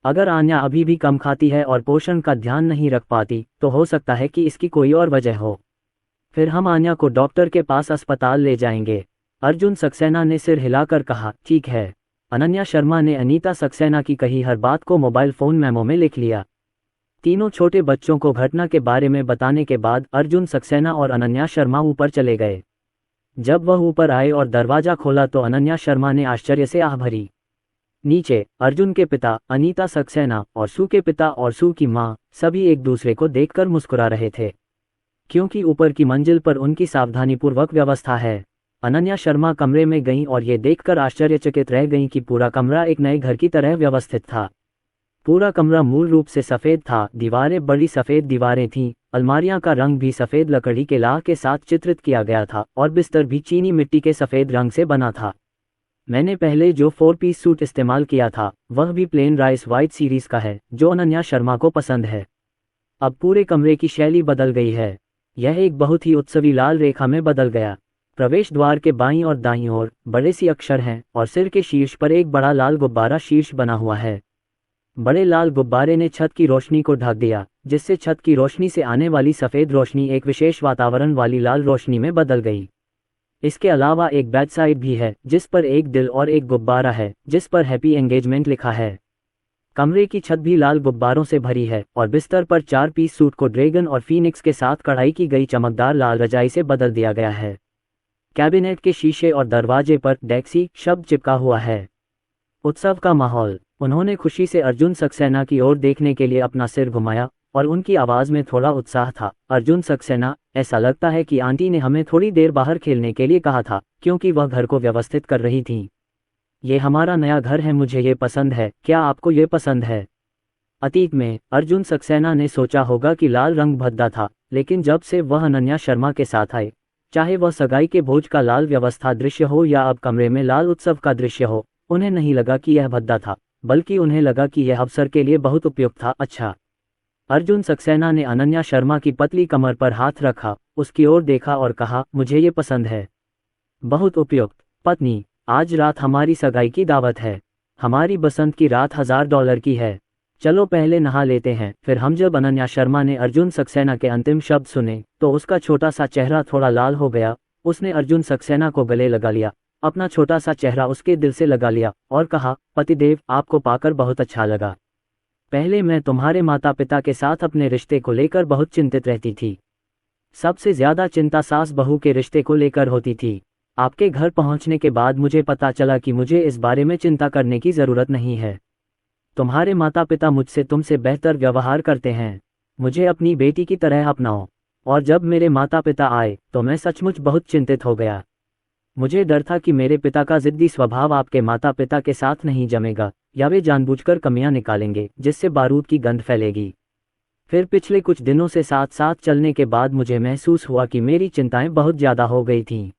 अगर आन्या अभी भी कम खाती है और पोषण का ध्यान नहीं रख पाती तो हो सकता है कि इसकी कोई और वजह हो। फिर हम आन्या को डॉक्टर के पास अस्पताल ले जाएंगे। अर्जुन सक्सेना ने सिर हिलाकर कहा, ठीक है। अनन्या शर्मा ने अनीता सक्सेना की कही हर बात को मोबाइल फ़ोन मेमो में लिख लिया। तीनों छोटे बच्चों को घटना के बारे में बताने के बाद अर्जुन सक्सेना और अनन्या शर्मा ऊपर चले गए। जब वह ऊपर आए और दरवाज़ा खोला तो अनन्या शर्मा ने आश्चर्य से आह भरी। नीचे अर्जुन के पिता, अनीता सक्सेना और सू के पिता और सू की माँ सभी एक दूसरे को देखकर मुस्कुरा रहे थे, क्योंकि ऊपर की मंजिल पर उनकी सावधानीपूर्वक व्यवस्था है। अनन्या शर्मा कमरे में गईं और ये देखकर आश्चर्यचकित रह गईं कि पूरा कमरा एक नए घर की तरह व्यवस्थित था। पूरा कमरा मूल रूप से सफ़ेद था, दीवारें बड़ी सफ़ेद दीवारें थीं, अलमारियां का रंग भी सफ़ेद लकड़ी के लाह के साथ चित्रित किया गया था और बिस्तर भी चीनी मिट्टी के सफ़ेद रंग से बना था। मैंने पहले जो 4 पीस सूट इस्तेमाल किया था वह भी प्लेन राइस वाइट सीरीज़ का है, जो अनन्या शर्मा को पसंद है। अब पूरे कमरे की शैली बदल गई है। यह एक बहुत ही उत्सवी लाल रेखा में बदल गया। प्रवेश द्वार के बाईं और दाईं ओर बड़े सी अक्षर हैं और सिर के शीर्ष पर एक बड़ा लाल गुब्बारा शीर्ष बना हुआ है। बड़े लाल गुब्बारे ने छत की रोशनी को ढक दिया, जिससे छत की रोशनी से आने वाली सफ़ेद रोशनी एक विशेष वातावरण वाली लाल रोशनी में बदल गई। इसके अलावा एक बैक साइड भी है जिस पर एक दिल और एक गुब्बारा है जिस पर हैप्पी एंगेजमेंट लिखा है। कमरे की छत भी लाल गुब्बारों से भरी है और बिस्तर पर 4 पीस सूट को ड्रैगन और फीनिक्स के साथ कढ़ाई की गई चमकदार लाल रजाई से बदल दिया गया है। कैबिनेट के शीशे और दरवाजे पर डेक्सी शब्द चिपका हुआ है। उत्सव का माहौल। उन्होंने खुशी से अर्जुन सक्सेना की ओर देखने के लिए अपना सिर घुमाया और उनकी आवाज़ में थोड़ा उत्साह था। अर्जुन सक्सेना, ऐसा लगता है कि आंटी ने हमें थोड़ी देर बाहर खेलने के लिए कहा था, क्योंकि वह घर को व्यवस्थित कर रही थीं। ये हमारा नया घर है, मुझे ये पसंद है, क्या आपको ये पसंद है? अतीत में अर्जुन सक्सेना ने सोचा होगा कि लाल रंग भद्दा था, लेकिन जब से वह अनन्या शर्मा के साथ आए, चाहे वह सगाई के भोज का लाल व्यवस्था दृश्य हो या अब कमरे में लाल उत्सव का दृश्य हो, उन्हें नहीं लगा कि यह भद्दा था, बल्कि उन्हें लगा कि यह अवसर के लिए बहुत उपयुक्त था। अच्छा। अर्जुन सक्सेना ने अनन्या शर्मा की पतली कमर पर हाथ रखा, उसकी ओर देखा और कहा, मुझे ये पसंद है। बहुत उपयुक्त। पत्नी, आज रात हमारी सगाई की दावत है। हमारी बसंत की रात $1000 की है। चलो पहले नहा लेते हैं। फिर हम जब अनन्या शर्मा ने अर्जुन सक्सेना के अंतिम शब्द सुने तो उसका छोटा सा चेहरा थोड़ा लाल हो गया। उसने अर्जुन सक्सेना को गले लगा लिया, अपना छोटा सा चेहरा उसके दिल से लगा लिया और कहा, पतिदेव, आपको पाकर बहुत अच्छा लगा। पहले मैं तुम्हारे माता पिता के साथ अपने रिश्ते को लेकर बहुत चिंतित रहती थी। सबसे ज्यादा चिंता सास बहू के रिश्ते को लेकर होती थी। आपके घर पहुंचने के बाद मुझे पता चला कि मुझे इस बारे में चिंता करने की ज़रूरत नहीं है। तुम्हारे माता पिता मुझसे तुमसे बेहतर व्यवहार करते हैं। मुझे अपनी बेटी की तरह अपनाओ। और जब मेरे माता पिता आए तो मैं सचमुच बहुत चिंतित हो गया। मुझे डर था कि मेरे पिता का जिद्दी स्वभाव आपके माता पिता के साथ नहीं जमेगा या वे जानबूझकर कमियां निकालेंगे जिससे बारूद की गंध फैलेगी। फिर पिछले कुछ दिनों से साथ साथ चलने के बाद मुझे महसूस हुआ कि मेरी चिंताएं बहुत ज़्यादा हो गई थीं।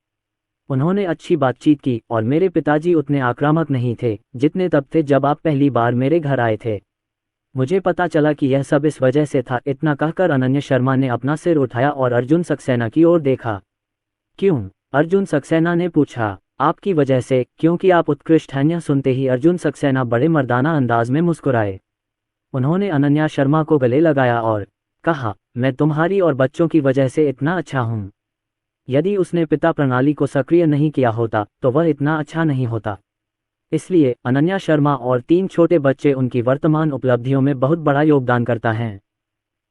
उन्होंने अच्छी बातचीत की और मेरे पिताजी उतने आक्रामक नहीं थे जितने तब थे जब आप पहली बार मेरे घर आए थे। मुझे पता चला कि यह सब इस वजह से था। इतना कहकर अनन्या शर्मा ने अपना सिर उठाया और अर्जुन सक्सेना की ओर देखा। क्यों? अर्जुन सक्सेना ने पूछा। आपकी वजह से, क्योंकि आप उत्कृष्ट हैं। यह सुनते ही अर्जुन सक्सेना बड़े मर्दाना अंदाज में मुस्कुराए। उन्होंने अनन्या शर्मा को गले लगाया और कहा, मैं तुम्हारी और बच्चों की वजह से इतना अच्छा हूँ। यदि उसने पिता प्रणाली को सक्रिय नहीं किया होता तो वह इतना अच्छा नहीं होता। इसलिए अनन्या शर्मा और 3 छोटे बच्चे उनकी वर्तमान उपलब्धियों में बहुत बड़ा योगदान करता है।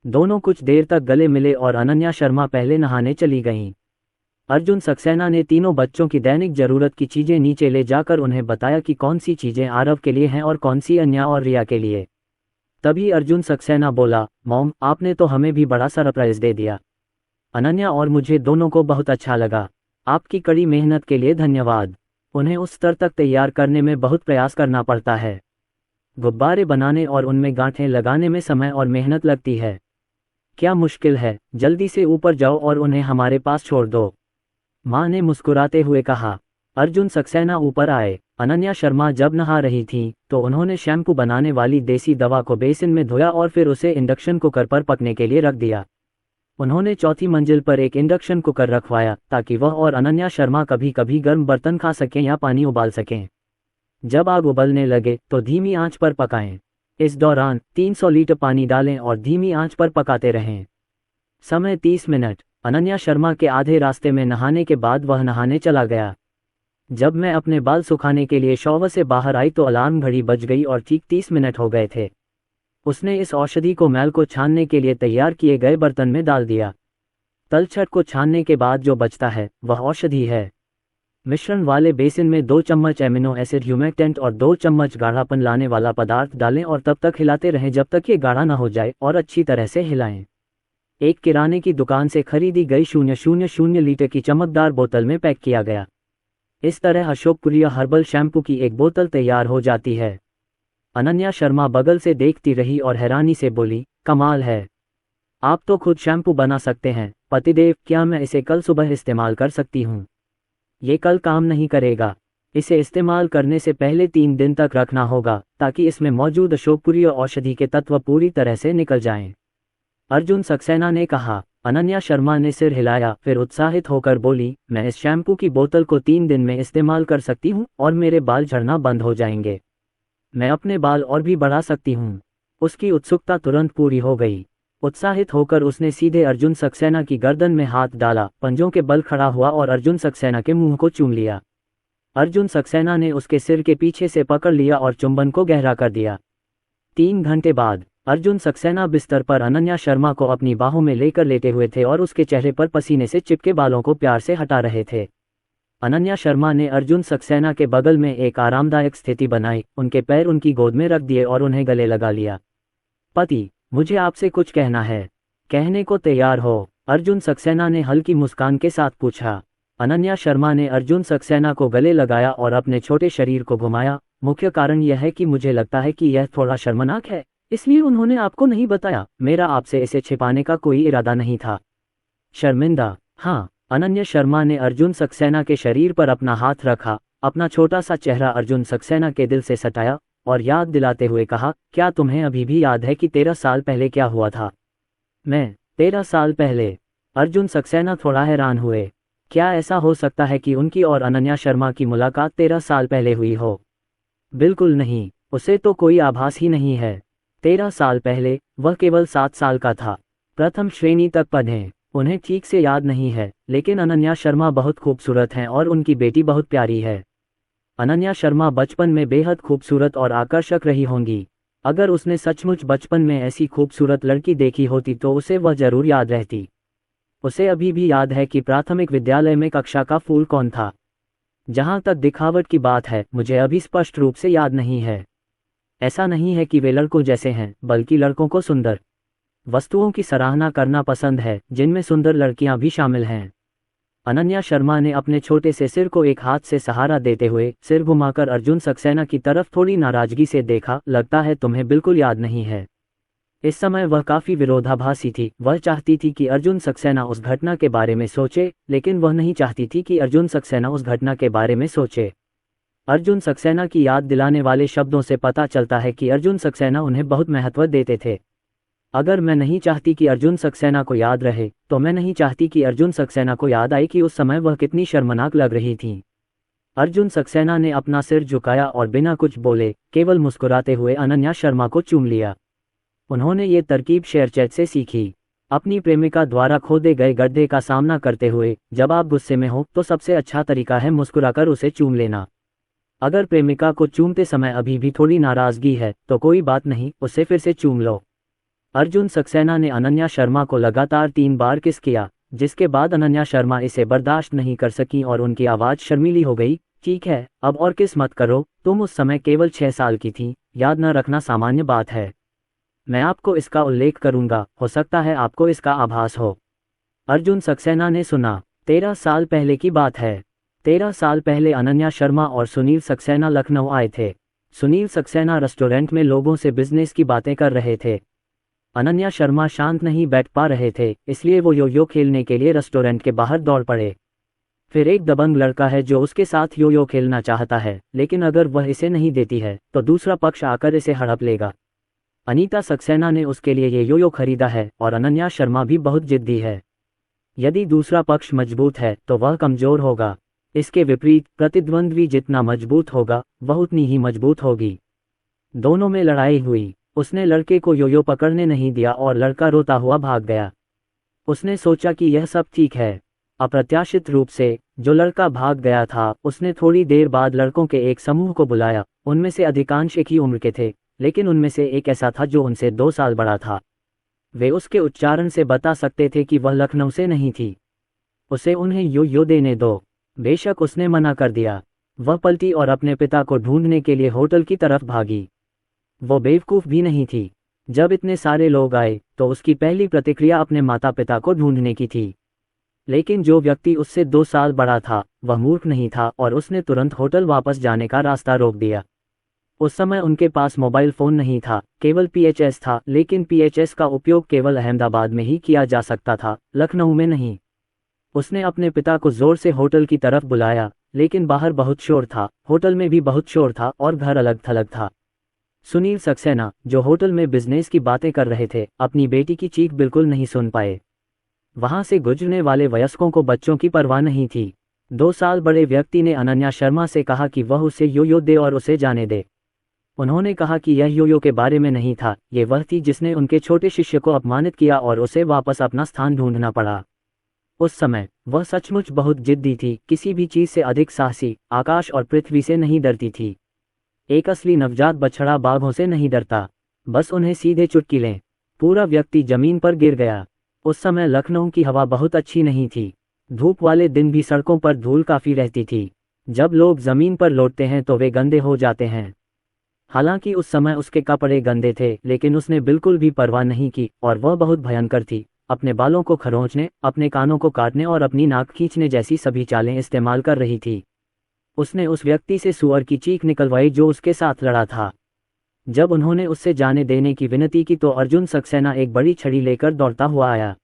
दोनों कुछ देर तक गले मिले और अनन्या शर्मा पहले नहाने चली गईं। अर्जुन सक्सेना ने तीनों बच्चों की दैनिक जरूरत की चीज़ें नीचे ले जाकर उन्हें बताया कि कौन सी चीज़ें आरव के लिए हैं और कौन सी अन्या और रिया के लिए। तभी अर्जुन सक्सेना बोला, मॉम, आपने तो हमें भी बड़ा सरप्राइज दे दिया। अनन्या और मुझे दोनों को बहुत अच्छा लगा। आपकी कड़ी मेहनत के लिए धन्यवाद। उन्हें उस स्तर तक तैयार करने में बहुत प्रयास करना पड़ता है। गुब्बारे बनाने और उनमें गांठें लगाने में समय और मेहनत लगती है। क्या मुश्किल है? जल्दी से ऊपर जाओ और उन्हें हमारे पास छोड़ दो। माँ ने मुस्कुराते हुए कहा। अर्जुन सक्सेना ऊपर आए। अनन्या शर्मा जब नहा रही थीं, तो उन्होंने शैम्पू बनाने वाली देसी दवा को बेसिन में धोया और फिर उसे इंडक्शन कुकर पर पकने के लिए रख दिया। उन्होंने चौथी मंजिल पर एक इंडक्शन कुकर रखवाया ताकि वह और अनन्या शर्मा कभी कभी गर्म बर्तन खा सकें या पानी उबाल सकें। जब आग उबलने लगे तो धीमी आंच पर पकाएं। इस दौरान 300 लीटर पानी डालें और धीमी आंच पर पकाते रहें। समय 30 मिनट। अनन्या शर्मा के आधे रास्ते में नहाने के बाद वह नहाने चला गया। जब मैं अपने बाल सुखाने के लिए शॉवर से बाहर आई तो अलार्म घड़ी बज गई और ठीक 30 मिनट हो गए थे। उसने इस औषधि को मैल को छानने के लिए तैयार किए गए बर्तन में डाल दिया। तलछट को छानने के बाद जो बचता है वह औषधि है। मिश्रण वाले बेसिन में 2 चम्मच एमिनो एसिड ह्यूमेक्टेंट और 2 चम्मच गाढ़ापन लाने वाला पदार्थ डालें और तब तक हिलाते रहें जब तक ये गाढ़ा न हो जाए और अच्छी तरह से हिलाएं। एक किराने की दुकान से खरीदी गई 0.00 लीटर की चमकदार बोतल में पैक किया गया। इस तरह अशोकप्रिया हर्बल शैम्पू की एक बोतल तैयार हो जाती है। अनन्या शर्मा बगल से देखती रही और हैरानी से बोली, कमाल है, आप तो खुद शैम्पू बना सकते हैं। पतिदेव, क्या मैं इसे कल सुबह इस्तेमाल कर सकती हूँ? ये कल काम नहीं करेगा। इसे इस्तेमाल करने से पहले 3 दिन तक रखना होगा ताकि इसमें मौजूद अशोकप्रिया औषधि के तत्व पूरी तरह से निकल जाएं। अर्जुन सक्सेना ने कहा। अनन्या शर्मा ने सिर हिलाया, फिर उत्साहित होकर बोली, मैं इस शैम्पू की बोतल को 3 दिन में इस्तेमाल कर सकती हूँ और मेरे बाल झड़ना बंद हो जाएंगे। मैं अपने बाल और भी बढ़ा सकती हूँ। उसकी उत्सुकता तुरंत पूरी हो गई। उत्साहित होकर उसने सीधे अर्जुन सक्सेना की गर्दन में हाथ डाला, पंजों के बल खड़ा हुआ और अर्जुन सक्सेना के मुंह को चूम लिया। अर्जुन सक्सेना ने उसके सिर के पीछे से पकड़ लिया और चुंबन को गहरा कर दिया। 3 घंटे बाद अर्जुन सक्सेना बिस्तर पर अनन्या शर्मा को अपनी बाहों में लेकर लेटे हुए थे और उसके चेहरे पर पसीने से चिपके बालों को प्यार से हटा रहे थे। अनन्या शर्मा ने अर्जुन सक्सेना के बगल में एक आरामदायक स्थिति बनाई, उनके पैर उनकी गोद में रख दिए और उन्हें गले लगा लिया। पति, मुझे आपसे कुछ कहना है। कहने को तैयार हो? अर्जुन सक्सेना ने हल्की मुस्कान के साथ पूछा। अनन्या शर्मा ने अर्जुन सक्सेना को गले लगाया और अपने छोटे शरीर को घुमाया। मुख्य कारण यह है कि मुझे लगता है कि यह थोड़ा शर्मनाक है, इसलिए उन्होंने आपको नहीं बताया। मेरा आपसे इसे छिपाने का कोई इरादा नहीं था। शर्मिंदा? हाँ। अनन्या शर्मा ने अर्जुन सक्सेना के शरीर पर अपना हाथ रखा, अपना छोटा सा चेहरा अर्जुन सक्सेना के दिल से सटाया और याद दिलाते हुए कहा, क्या तुम्हें अभी भी याद है कि 13 साल पहले क्या हुआ था? मैं 13 साल पहले? अर्जुन सक्सेना थोड़ा हैरान हुए। क्या ऐसा हो सकता है कि उनकी और अनन्या शर्मा की मुलाकात 13 साल पहले हुई हो? बिल्कुल नहीं, उसे तो कोई आभास ही नहीं है। 13 साल पहले वह केवल 7 साल का था। प्रथम श्रेणी तक पढ़े। उन्हें ठीक से याद नहीं है, लेकिन अनन्या शर्मा बहुत खूबसूरत हैं और उनकी बेटी बहुत प्यारी है। अनन्या शर्मा बचपन में बेहद खूबसूरत और आकर्षक रही होंगी। अगर उसने सचमुच बचपन में ऐसी खूबसूरत लड़की देखी होती तो उसे वह जरूर याद रहती। उसे अभी भी याद है कि प्राथमिक विद्यालय में कक्षा का फूल कौन था। जहां तक दिखावट की बात है, मुझे अभी स्पष्ट रूप से याद नहीं है। ऐसा नहीं है कि वे लड़कों जैसे हैं, बल्कि लड़कों को सुंदर वस्तुओं की सराहना करना पसंद है, जिनमें सुंदर लड़कियां भी शामिल हैं। अनन्या शर्मा ने अपने छोटे से सिर को एक हाथ से सहारा देते हुए सिर घुमाकर अर्जुन सक्सेना की तरफ थोड़ी नाराजगी से देखा। लगता है तुम्हें बिल्कुल याद नहीं है। इस समय वह काफी विरोधाभासी थी। वह चाहती थी कि अर्जुन सक्सेना उस घटना के बारे में सोचे, लेकिन वह नहीं चाहती थी कि अर्जुन सक्सेना उस घटना के बारे में सोचे। अर्जुन सक्सेना की याद दिलाने वाले शब्दों से पता चलता है कि अर्जुन सक्सेना उन्हें बहुत महत्व देते थे। अगर मैं नहीं चाहती कि अर्जुन सक्सेना को याद रहे, तो मैं नहीं चाहती कि अर्जुन सक्सेना को याद आए कि उस समय वह कितनी शर्मनाक लग रही थीं। अर्जुन सक्सेना ने अपना सिर झुकाया और बिना कुछ बोले, केवल मुस्कुराते हुए अनन्या शर्मा को चूम लिया। उन्होंने ये तरकीब शेरचैट से सीखी। अपनी प्रेमिका द्वारा खोदे गए गड्ढे का सामना करते हुए जब आप गुस्से में हो तो सबसे अच्छा तरीका है मुस्कुराकर उसे चूम लेना। अगर प्रेमिका को चूमते समय अभी भी थोड़ी नाराजगी है तो कोई बात नहीं, उसे फिर से चूम लो। अर्जुन सक्सेना ने अनन्या शर्मा को लगातार 3 बार किस किया, जिसके बाद अनन्या शर्मा इसे बर्दाश्त नहीं कर सकी और उनकी आवाज़ शर्मीली हो गई। ठीक है, अब और किस मत करो, तुम उस समय केवल 6 साल की थी, याद न रखना सामान्य बात है। मैं आपको इसका उल्लेख करूंगा, हो सकता है आपको इसका आभास हो। अर्जुन सक्सेना ने सुना। 13 साल पहले की बात है। 13 साल पहले अनन्या शर्मा और सुनील सक्सेना लखनऊ आए थे। सुनील सक्सेना रेस्टोरेंट में लोगों से बिजनेस की बातें कर रहे थे। अनन्या शर्मा शांत नहीं बैठ पा रहे थे, इसलिए वो यो यो खेलने के लिए रेस्टोरेंट के बाहर दौड़ पड़े। फिर एक दबंग लड़का है जो उसके साथ यो यो खेलना चाहता है, लेकिन अगर वह इसे नहीं देती है तो दूसरा पक्ष आकर इसे हड़प लेगा। अनीता सक्सेना ने उसके लिए ये यो यो खरीदा है और अनन्या शर्मा भी बहुत जिद्दी है। यदि दूसरा पक्ष मजबूत है तो वह कमजोर होगा। इसके विपरीत प्रतिद्वंद्वी जितना मजबूत होगा वह उतनी ही मजबूत होगी। दोनों में लड़ाई हुई। उसने लड़के को यो यो पकड़ने नहीं दिया और लड़का रोता हुआ भाग गया। उसने सोचा कि यह सब ठीक है। अप्रत्याशित रूप से जो लड़का भाग गया था उसने थोड़ी देर बाद लड़कों के एक समूह को बुलाया। उनमें से अधिकांश एक ही उम्र के थे, लेकिन उनमें से एक ऐसा था जो उनसे 2 साल बड़ा था। वे उसके उच्चारण से बता सकते थे कि वह लखनऊ से नहीं थी। उसे उन्हें यो यो देने दो। बेशक उसने मना कर दिया। वह पलटी और अपने पिता को ढूंढने के लिए होटल की तरफ भागी। वो बेवकूफ़ भी नहीं थी। जब इतने सारे लोग आए तो उसकी पहली प्रतिक्रिया अपने माता पिता को ढूंढने की थी। लेकिन जो व्यक्ति उससे 2 साल बड़ा था वह मूर्ख नहीं था और उसने तुरंत होटल वापस जाने का रास्ता रोक दिया। उस समय उनके पास मोबाइल फ़ोन नहीं था, केवल पीएचएस था, लेकिन पीएचएस का उपयोग केवल अहमदाबाद में ही किया जा सकता था, लखनऊ में नहीं। उसने अपने पिता को जोर से होटल की तरफ बुलाया, लेकिन बाहर बहुत शोर था, होटल में भी बहुत शोर था और घर अलग थलग था। सुनील सक्सेना, जो होटल में बिजनेस की बातें कर रहे थे, अपनी बेटी की चीख बिल्कुल नहीं सुन पाए। वहां से गुजरने वाले वयस्कों को बच्चों की परवाह नहीं थी। 2 साल बड़े व्यक्ति ने अनन्या शर्मा से कहा कि वह उसे यो यो दे और उसे जाने दे। उन्होंने कहा कि यह यो यो के बारे में नहीं था, ये वह थी जिसने उनके छोटे शिष्य को अपमानित किया और उसे वापस अपना स्थान ढूंढना पड़ा। उस समय वह सचमुच बहुत जिद्दी थी, किसी भी चीज से अधिक साहसी, आकाश और पृथ्वी से नहीं डरती थी। एक असली नवजात बछड़ा बाघों से नहीं डरता, बस उन्हें सीधे चुटकी लें। पूरा व्यक्ति जमीन पर गिर गया। उस समय लखनऊ की हवा बहुत अच्छी नहीं थी। धूप वाले दिन भी सड़कों पर धूल काफी रहती थी। जब लोग जमीन पर लौटते हैं तो वे गंदे हो जाते हैं। हालांकि उस समय उसके कपड़े गंदे थे, लेकिन उसने बिल्कुल भी परवाह नहीं की और वह बहुत भयंकर थी। अपने बालों को खरोंचने, अपने कानों को काटने और अपनी नाक खींचने जैसी सभी चालें इस्तेमाल कर रही थी। उसने उस व्यक्ति से सुअर की चीख निकलवाई जो उसके साथ लड़ा था। जब उन्होंने उससे जाने देने की विनती की तो अर्जुन सक्सेना एक बड़ी छड़ी लेकर दौड़ता हुआ आया।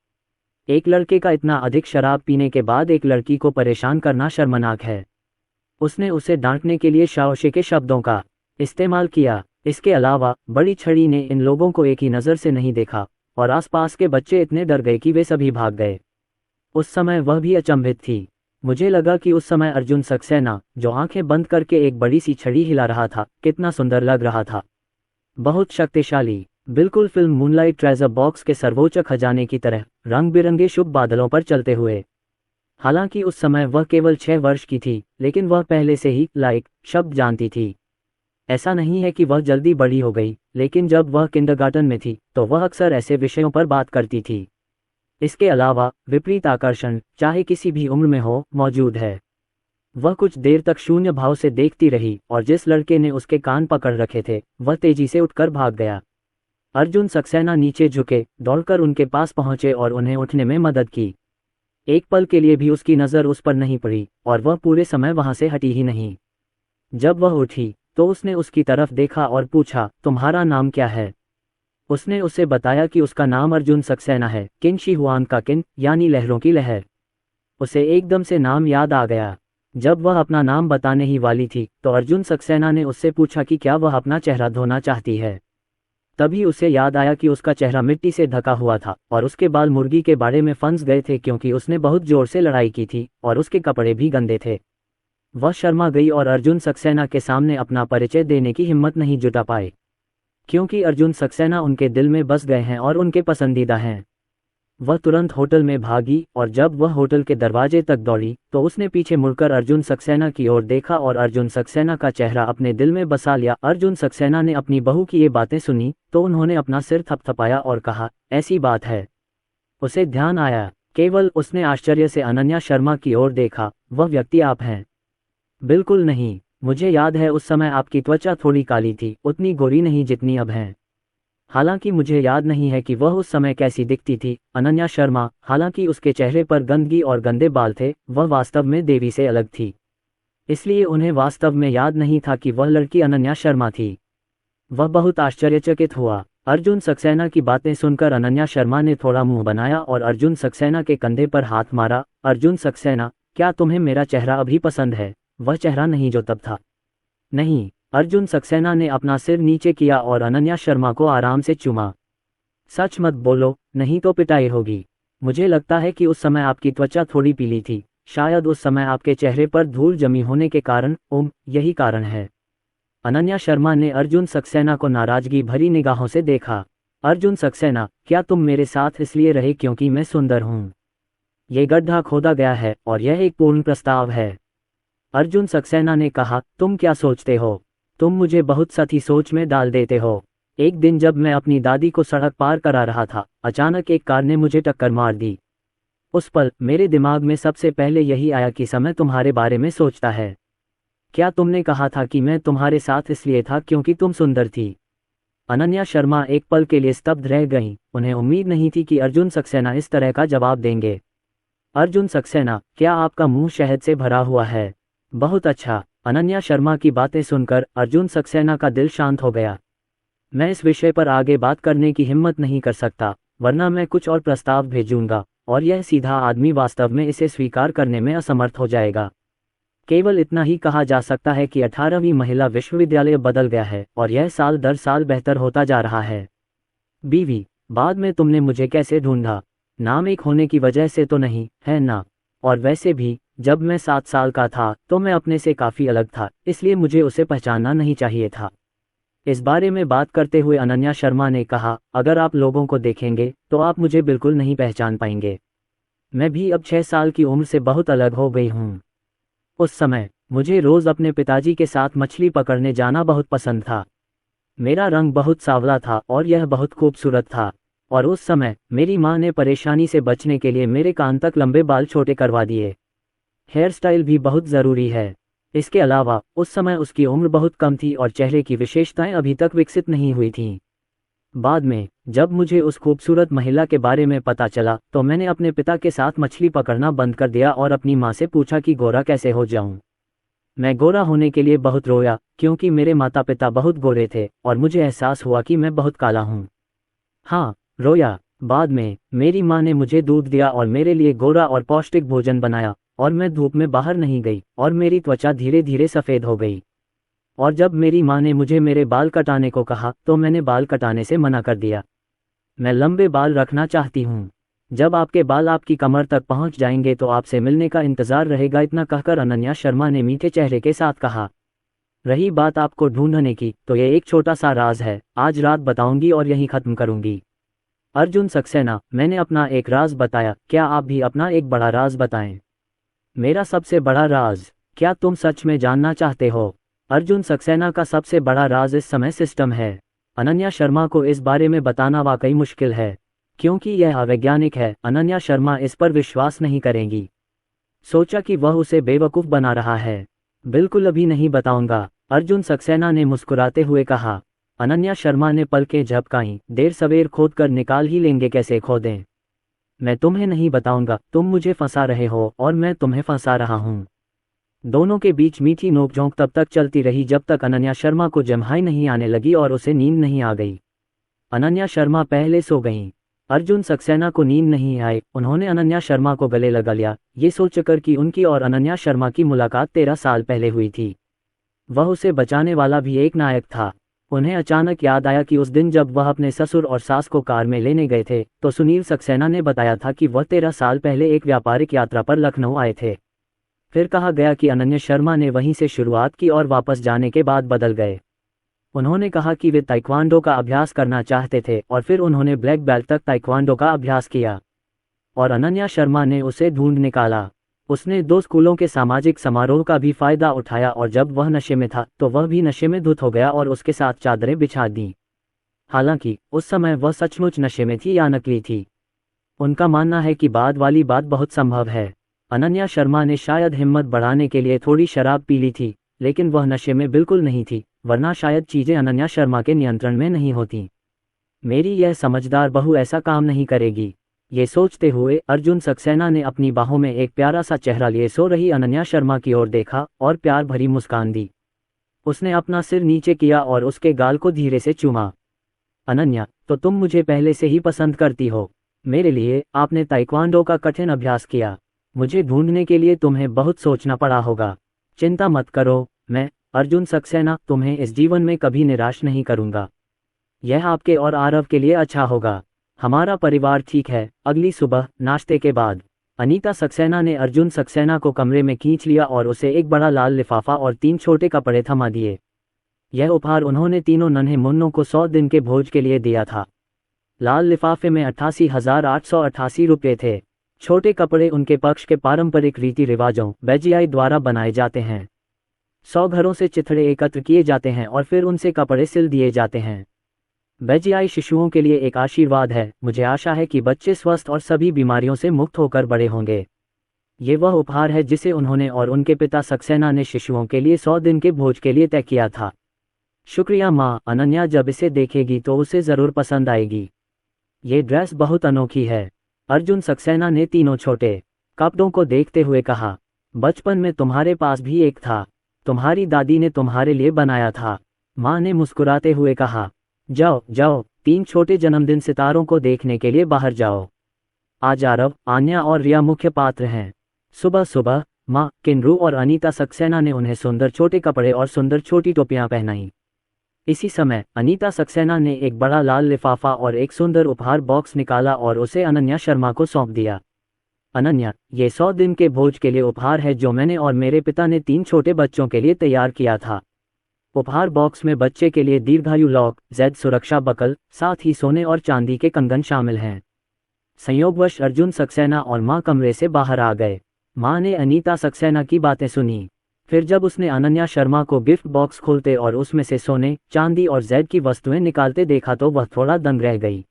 एक लड़के का इतना अधिक शराब पीने के बाद एक लड़की को परेशान करना शर्मनाक है। उसने उसे डांटने के लिए शाओशे के शब्दों का इस्तेमाल किया। इसके अलावा बड़ी छड़ी ने इन लोगों को एक ही नज़र से नहीं देखा और आसपास के बच्चे इतने डर गए कि वे सभी भाग गए। उस समय वह भी अचंभित थी। मुझे लगा कि उस समय अर्जुन सक्सेना, जो आंखें बंद करके एक बड़ी सी छड़ी हिला रहा था, कितना सुंदर लग रहा था। बहुत शक्तिशाली, बिल्कुल फिल्म मूनलाइट ट्रेजर बॉक्स के सर्वोच्च खजाने की तरह, रंग बिरंगे शुभ बादलों पर चलते हुए। हालांकि उस समय वह केवल 6 वर्ष की थी, लेकिन वह पहले से ही लाइक शब्द जानती थी। ऐसा नहीं है कि वह जल्दी बड़ी हो गई, लेकिन जब वह किंडरगार्टन में थी तो वह अक्सर ऐसे विषयों पर बात करती थी। इसके अलावा विपरीत आकर्षण, चाहे किसी भी उम्र में हो, मौजूद है। वह कुछ देर तक शून्य भाव से देखती रही और जिस लड़के ने उसके कान पकड़ रखे थे वह तेजी से उठकर भाग गया। अर्जुन सक्सेना नीचे झुके, दौड़कर उनके पास पहुंचे और उन्हें उठने में मदद की। एक पल के लिए भी उसकी नज़र उस पर नहीं पड़ी और वह पूरे समय वहां से हटी ही नहीं। जब वह उठी तो उसने उसकी तरफ देखा और पूछा, तुम्हारा नाम क्या है? उसने उसे बताया कि उसका नाम अर्जुन सक्सेना है, किन शी हुआन का किन, यानी लहरों की लहर। उसे एकदम से नाम याद आ गया। जब वह अपना नाम बताने ही वाली थी तो अर्जुन सक्सेना ने उससे पूछा कि क्या वह अपना चेहरा धोना चाहती है। तभी उसे याद आया कि उसका चेहरा मिट्टी से ढका हुआ था और उसके बाल मुर्गी के बाड़े में फंस गए थे क्योंकि उसने बहुत जोर से लड़ाई की थी और उसके कपड़े भी गंदे थे। वह शर्मा गई और अर्जुन सक्सेना के सामने अपना परिचय देने की हिम्मत नहीं जुटा पाए, क्योंकि अर्जुन सक्सेना उनके दिल में बस गए हैं और उनके पसंदीदा हैं। वह तुरंत होटल में भागी और जब वह होटल के दरवाजे तक दौड़ी तो उसने पीछे मुड़कर अर्जुन सक्सेना की ओर देखा और अर्जुन सक्सेना का चेहरा अपने दिल में बसा लिया। अर्जुन सक्सेना ने अपनी बहू की ये बातें सुनी तो उन्होंने अपना सिर थपथपाया और कहा, ऐसी बात है। उसे ध्यान आया, केवल उसने आश्चर्य से अनन्या शर्मा की ओर देखा। वह व्यक्ति आप हैं? बिल्कुल नहीं, मुझे याद है उस समय आपकी त्वचा थोड़ी काली थी, उतनी गोरी नहीं जितनी अब है। हालांकि मुझे याद नहीं है कि वह उस समय कैसी दिखती थी। अनन्या शर्मा, हालांकि उसके चेहरे पर गंदगी और गंदे बाल थे, वह वास्तव में देवी से अलग थी, इसलिए उन्हें वास्तव में याद नहीं था कि वह लड़की अनन्या शर्मा थी। वह बहुत आश्चर्यचकित हुआ। अर्जुन सक्सेना की बातें सुनकर अनन्या शर्मा ने थोड़ा मुंह बनाया और अर्जुन सक्सेना के कंधे पर हाथ मारा। अर्जुन सक्सेना, क्या तुम्हें मेरा चेहरा अभी पसंद है? वह चेहरा नहीं जो तब था। नहीं। अर्जुन सक्सेना ने अपना सिर नीचे किया और अनन्या शर्मा को आराम से चूमा। सच मत बोलो, नहीं तो पिटाई होगी। मुझे लगता है कि उस समय आपकी त्वचा थोड़ी पीली थी, शायद उस समय आपके चेहरे पर धूल जमी होने के कारण। यही कारण है। अनन्या शर्मा ने अर्जुन सक्सेना को नाराजगी भरी निगाहों से देखा। अर्जुन सक्सेना, क्या तुम मेरे साथ इसलिए रहे क्योंकि मैं सुंदर हूँ? ये गड्ढा खोदा गया है और यह एक पूर्ण प्रस्ताव है। अर्जुन सक्सेना ने कहा, तुम क्या सोचते हो? तुम मुझे बहुत सही सोच में डाल देते हो। एक दिन जब मैं अपनी दादी को सड़क पार करा रहा था, अचानक एक कार ने मुझे टक्कर मार दी। उस पल मेरे दिमाग में सबसे पहले यही आया कि समय तुम्हारे बारे में सोचता है। क्या तुमने कहा था कि मैं तुम्हारे साथ इसलिए था क्योंकि तुम सुंदर थी? अनन्या शर्मा एक पल के लिए स्तब्ध रह गईं। उन्हें उम्मीद नहीं थी कि अर्जुन सक्सेना इस तरह का जवाब देंगे। अर्जुन सक्सेना, क्या आपका मुंह शहद से भरा हुआ है? बहुत अच्छा। अनन्या शर्मा की बातें सुनकर अर्जुन सक्सेना का दिल शांत हो गया। मैं इस विषय पर आगे बात करने की हिम्मत नहीं कर सकता, वरना मैं कुछ और प्रस्ताव भेजूंगा और यह सीधा आदमी वास्तव में इसे स्वीकार करने में असमर्थ हो जाएगा। केवल इतना ही कहा जा सकता है कि 18वीं महिला विश्वविद्यालय बदल गया है और यह साल दर साल बेहतर होता जा रहा है। बीवी, बाद में तुमने मुझे कैसे ढूंढा? नाम एक होने की वजह से तो नहीं, है ना? और वैसे भी, जब मैं 7 साल का था तो मैं अपने से काफ़ी अलग था, इसलिए मुझे उसे पहचानना नहीं चाहिए था। इस बारे में बात करते हुए अनन्या शर्मा ने कहा, अगर आप लोगों को देखेंगे तो आप मुझे बिल्कुल नहीं पहचान पाएंगे। मैं भी अब 6 साल की उम्र से बहुत अलग हो गई हूँ। उस समय मुझे रोज़ अपने पिताजी के साथ मछली पकड़ने जाना बहुत पसंद था। मेरा रंग बहुत सांवला था और यह बहुत खूबसूरत था। और उस समय मेरी माँ ने परेशानी से बचने के लिए मेरे कान तक लंबे बाल छोटे करवा दिए। हेयर स्टाइल भी बहुत ज़रूरी है। इसके अलावा उस समय उसकी उम्र बहुत कम थी और चेहरे की विशेषताएं अभी तक विकसित नहीं हुई थीं। बाद में जब मुझे उस खूबसूरत महिला के बारे में पता चला तो मैंने अपने पिता के साथ मछली पकड़ना बंद कर दिया और अपनी माँ से पूछा कि गोरा कैसे हो जाऊं। मैं गोरा होने के लिए बहुत रोया क्योंकि मेरे माता पिता बहुत गोरे थे और मुझे एहसास हुआ कि मैं बहुत काला हूँ। हाँ, रोया। बाद में मेरी माँ ने मुझे दूध दिया और मेरे लिए गोरा और पौष्टिक भोजन बनाया और मैं धूप में बाहर नहीं गई और मेरी त्वचा धीरे धीरे सफ़ेद हो गई। और जब मेरी माँ ने मुझे मेरे बाल कटाने को कहा तो मैंने बाल कटाने से मना कर दिया। मैं लंबे बाल रखना चाहती हूँ। जब आपके बाल आपकी कमर तक पहुँच जाएंगे तो आपसे मिलने का इंतज़ार रहेगा। इतना कहकर अनन्या शर्मा ने मीठे चेहरे के साथ कहा। रही बात आपको ढूंढने की, तो ये एक छोटा सा राज है। आज रात बताऊंगी और यहीं ख़त्म करूंगी। अर्जुन सक्सेना, मैंने अपना एक राज बताया, क्या आप भी अपना एक बड़ा राज बताएं? मेरा सबसे बड़ा राज? क्या तुम सच में जानना चाहते हो? अर्जुन सक्सेना का सबसे बड़ा राज इस समय सिस्टम है। अनन्या शर्मा को इस बारे में बताना वाकई मुश्किल है क्योंकि यह अवैज्ञानिक है। अनन्या शर्मा इस पर विश्वास नहीं करेंगी। सोचा कि वह उसे बेवकूफ़ बना रहा है। बिल्कुल अभी नहीं बताऊंगा, अर्जुन सक्सेना ने मुस्कुराते हुए कहा। अनन्या शर्मा ने पलकें झपकाईं। देर सवेर खोद कर निकाल ही लेंगे, कैसे खोदें? मैं तुम्हें नहीं बताऊंगा, तुम मुझे फंसा रहे हो और मैं तुम्हें फंसा रहा हूँ। दोनों के बीच मीठी नोकझोंक तब तक चलती रही जब तक अनन्या शर्मा को जम्हाई नहीं आने लगी और उसे नींद नहीं आ गई। अनन्या शर्मा पहले सो गईं। अर्जुन सक्सेना को नींद नहीं आई। उन्होंने अनन्या शर्मा को गले लगा लिया, ये सोचकर कि उनकी और अनन्या शर्मा की मुलाकात 13 साल पहले हुई थी। वह उसे बचाने वाला भी एक नायक था। उन्हें अचानक याद आया कि उस दिन जब वह अपने ससुर और सास को कार में लेने गए थे तो सुनील सक्सेना ने बताया था कि वह 13 साल पहले एक व्यापारिक यात्रा पर लखनऊ आए थे। फिर कहा गया कि अनन्या शर्मा ने वहीं से शुरुआत की और वापस जाने के बाद बदल गए। उन्होंने कहा कि वे ताइक्वांडो का अभ्यास करना चाहते थे और फिर उन्होंने ब्लैक बेल्ट तक ताइक्वांडो का अभ्यास किया और अनन्या शर्मा ने उसे ढूंढ निकाला। उसने 2 स्कूलों के सामाजिक समारोह का भी फायदा उठाया और जब वह नशे में था तो वह भी नशे में धुत हो गया और उसके साथ चादरें बिछा दी। हालांकि उस समय वह सचमुच नशे में थी या नकली थी। उनका मानना है कि बाद वाली बात बहुत संभव है। अनन्या शर्मा ने शायद हिम्मत बढ़ाने के लिए थोड़ी शराब पी ली थी, लेकिन वह नशे में बिल्कुल नहीं थी, वरना शायद चीज़ें अनन्या शर्मा के नियंत्रण में नहीं होती। मेरी यह समझदार बहू ऐसा काम नहीं करेगी। ये सोचते हुए अर्जुन सक्सेना ने अपनी बाहों में एक प्यारा सा चेहरा लिए सो रही अनन्या शर्मा की ओर देखा और प्यार भरी मुस्कान दी। उसने अपना सिर नीचे किया और उसके गाल को धीरे से चूमा। अनन्या, तो तुम मुझे पहले से ही पसंद करती हो। मेरे लिए आपने ताइक्वांडो का कठिन अभ्यास किया। मुझे ढूंढने के लिए तुम्हें बहुत सोचना पड़ा होगा। चिंता मत करो, मैं अर्जुन सक्सेना तुम्हें इस जीवन में कभी निराश नहीं करूंगा। यह आपके और आरव के लिए अच्छा होगा। हमारा परिवार ठीक है। अगली सुबह नाश्ते के बाद अनीता सक्सेना ने अर्जुन सक्सेना को कमरे में खींच लिया और उसे एक बड़ा लाल लिफाफा और 3 छोटे कपड़े थमा दिए। यह उपहार उन्होंने तीनों नन्हे मुन्नों को 100 दिन के भोज के लिए दिया था। लाल लिफाफे में 88,888 रुपये थे। छोटे कपड़े उनके पक्ष के पारंपरिक रीति रिवाजों बैजियाई द्वारा बनाए जाते हैं। 100 घरों से चिथड़े एकत्र किए जाते हैं और फिर उनसे कपड़े सिल दिए जाते हैं। बैजियाई शिशुओं के लिए एक आशीर्वाद है। मुझे आशा है कि बच्चे स्वस्थ और सभी बीमारियों से मुक्त होकर बड़े होंगे। ये वह उपहार है जिसे उन्होंने और उनके पिता सक्सेना ने शिशुओं के लिए 100 दिन के भोज के लिए तय किया था। शुक्रिया माँ, अनन्या जब इसे देखेगी तो उसे ज़रूर पसंद आएगी। ये ड्रेस बहुत अनोखी है, अर्जुन सक्सेना ने तीनों छोटे कपड़ों को देखते हुए कहा। बचपन में तुम्हारे पास भी एक था, तुम्हारी दादी ने तुम्हारे लिए बनाया था, माँ ने मुस्कुराते हुए कहा। जाओ जाओ, 3 छोटे जन्मदिन सितारों को देखने के लिए बाहर जाओ। आज आरव, आन्या और रिया मुख्य पात्र हैं। सुबह सुबह माँ किन्नू और अनीता सक्सेना ने उन्हें सुंदर छोटे कपड़े और सुंदर छोटी टोपियां पहनाई। इसी समय अनीता सक्सेना ने एक बड़ा लाल लिफाफा और एक सुंदर उपहार बॉक्स निकाला और उसे अनन्या शर्मा को सौंप दिया। अनन्या, ये 100 दिन के भोज के लिए उपहार है जो मैंने और मेरे पिता ने 3 छोटे बच्चों के लिए तैयार किया था। उपहार बॉक्स में बच्चे के लिए दीर्घायु लॉक, जेड सुरक्षा बकल, साथ ही सोने और चांदी के कंगन शामिल हैं। संयोगवश अर्जुन सक्सेना और माँ कमरे से बाहर आ गए। माँ ने अनीता सक्सेना की बातें सुनी। फिर जब उसने अनन्या शर्मा को गिफ्ट बॉक्स खोलते और उसमें से सोने, चांदी और जेड की वस्तुएं निकालते देखा तो वह थोड़ा दंग रह गई।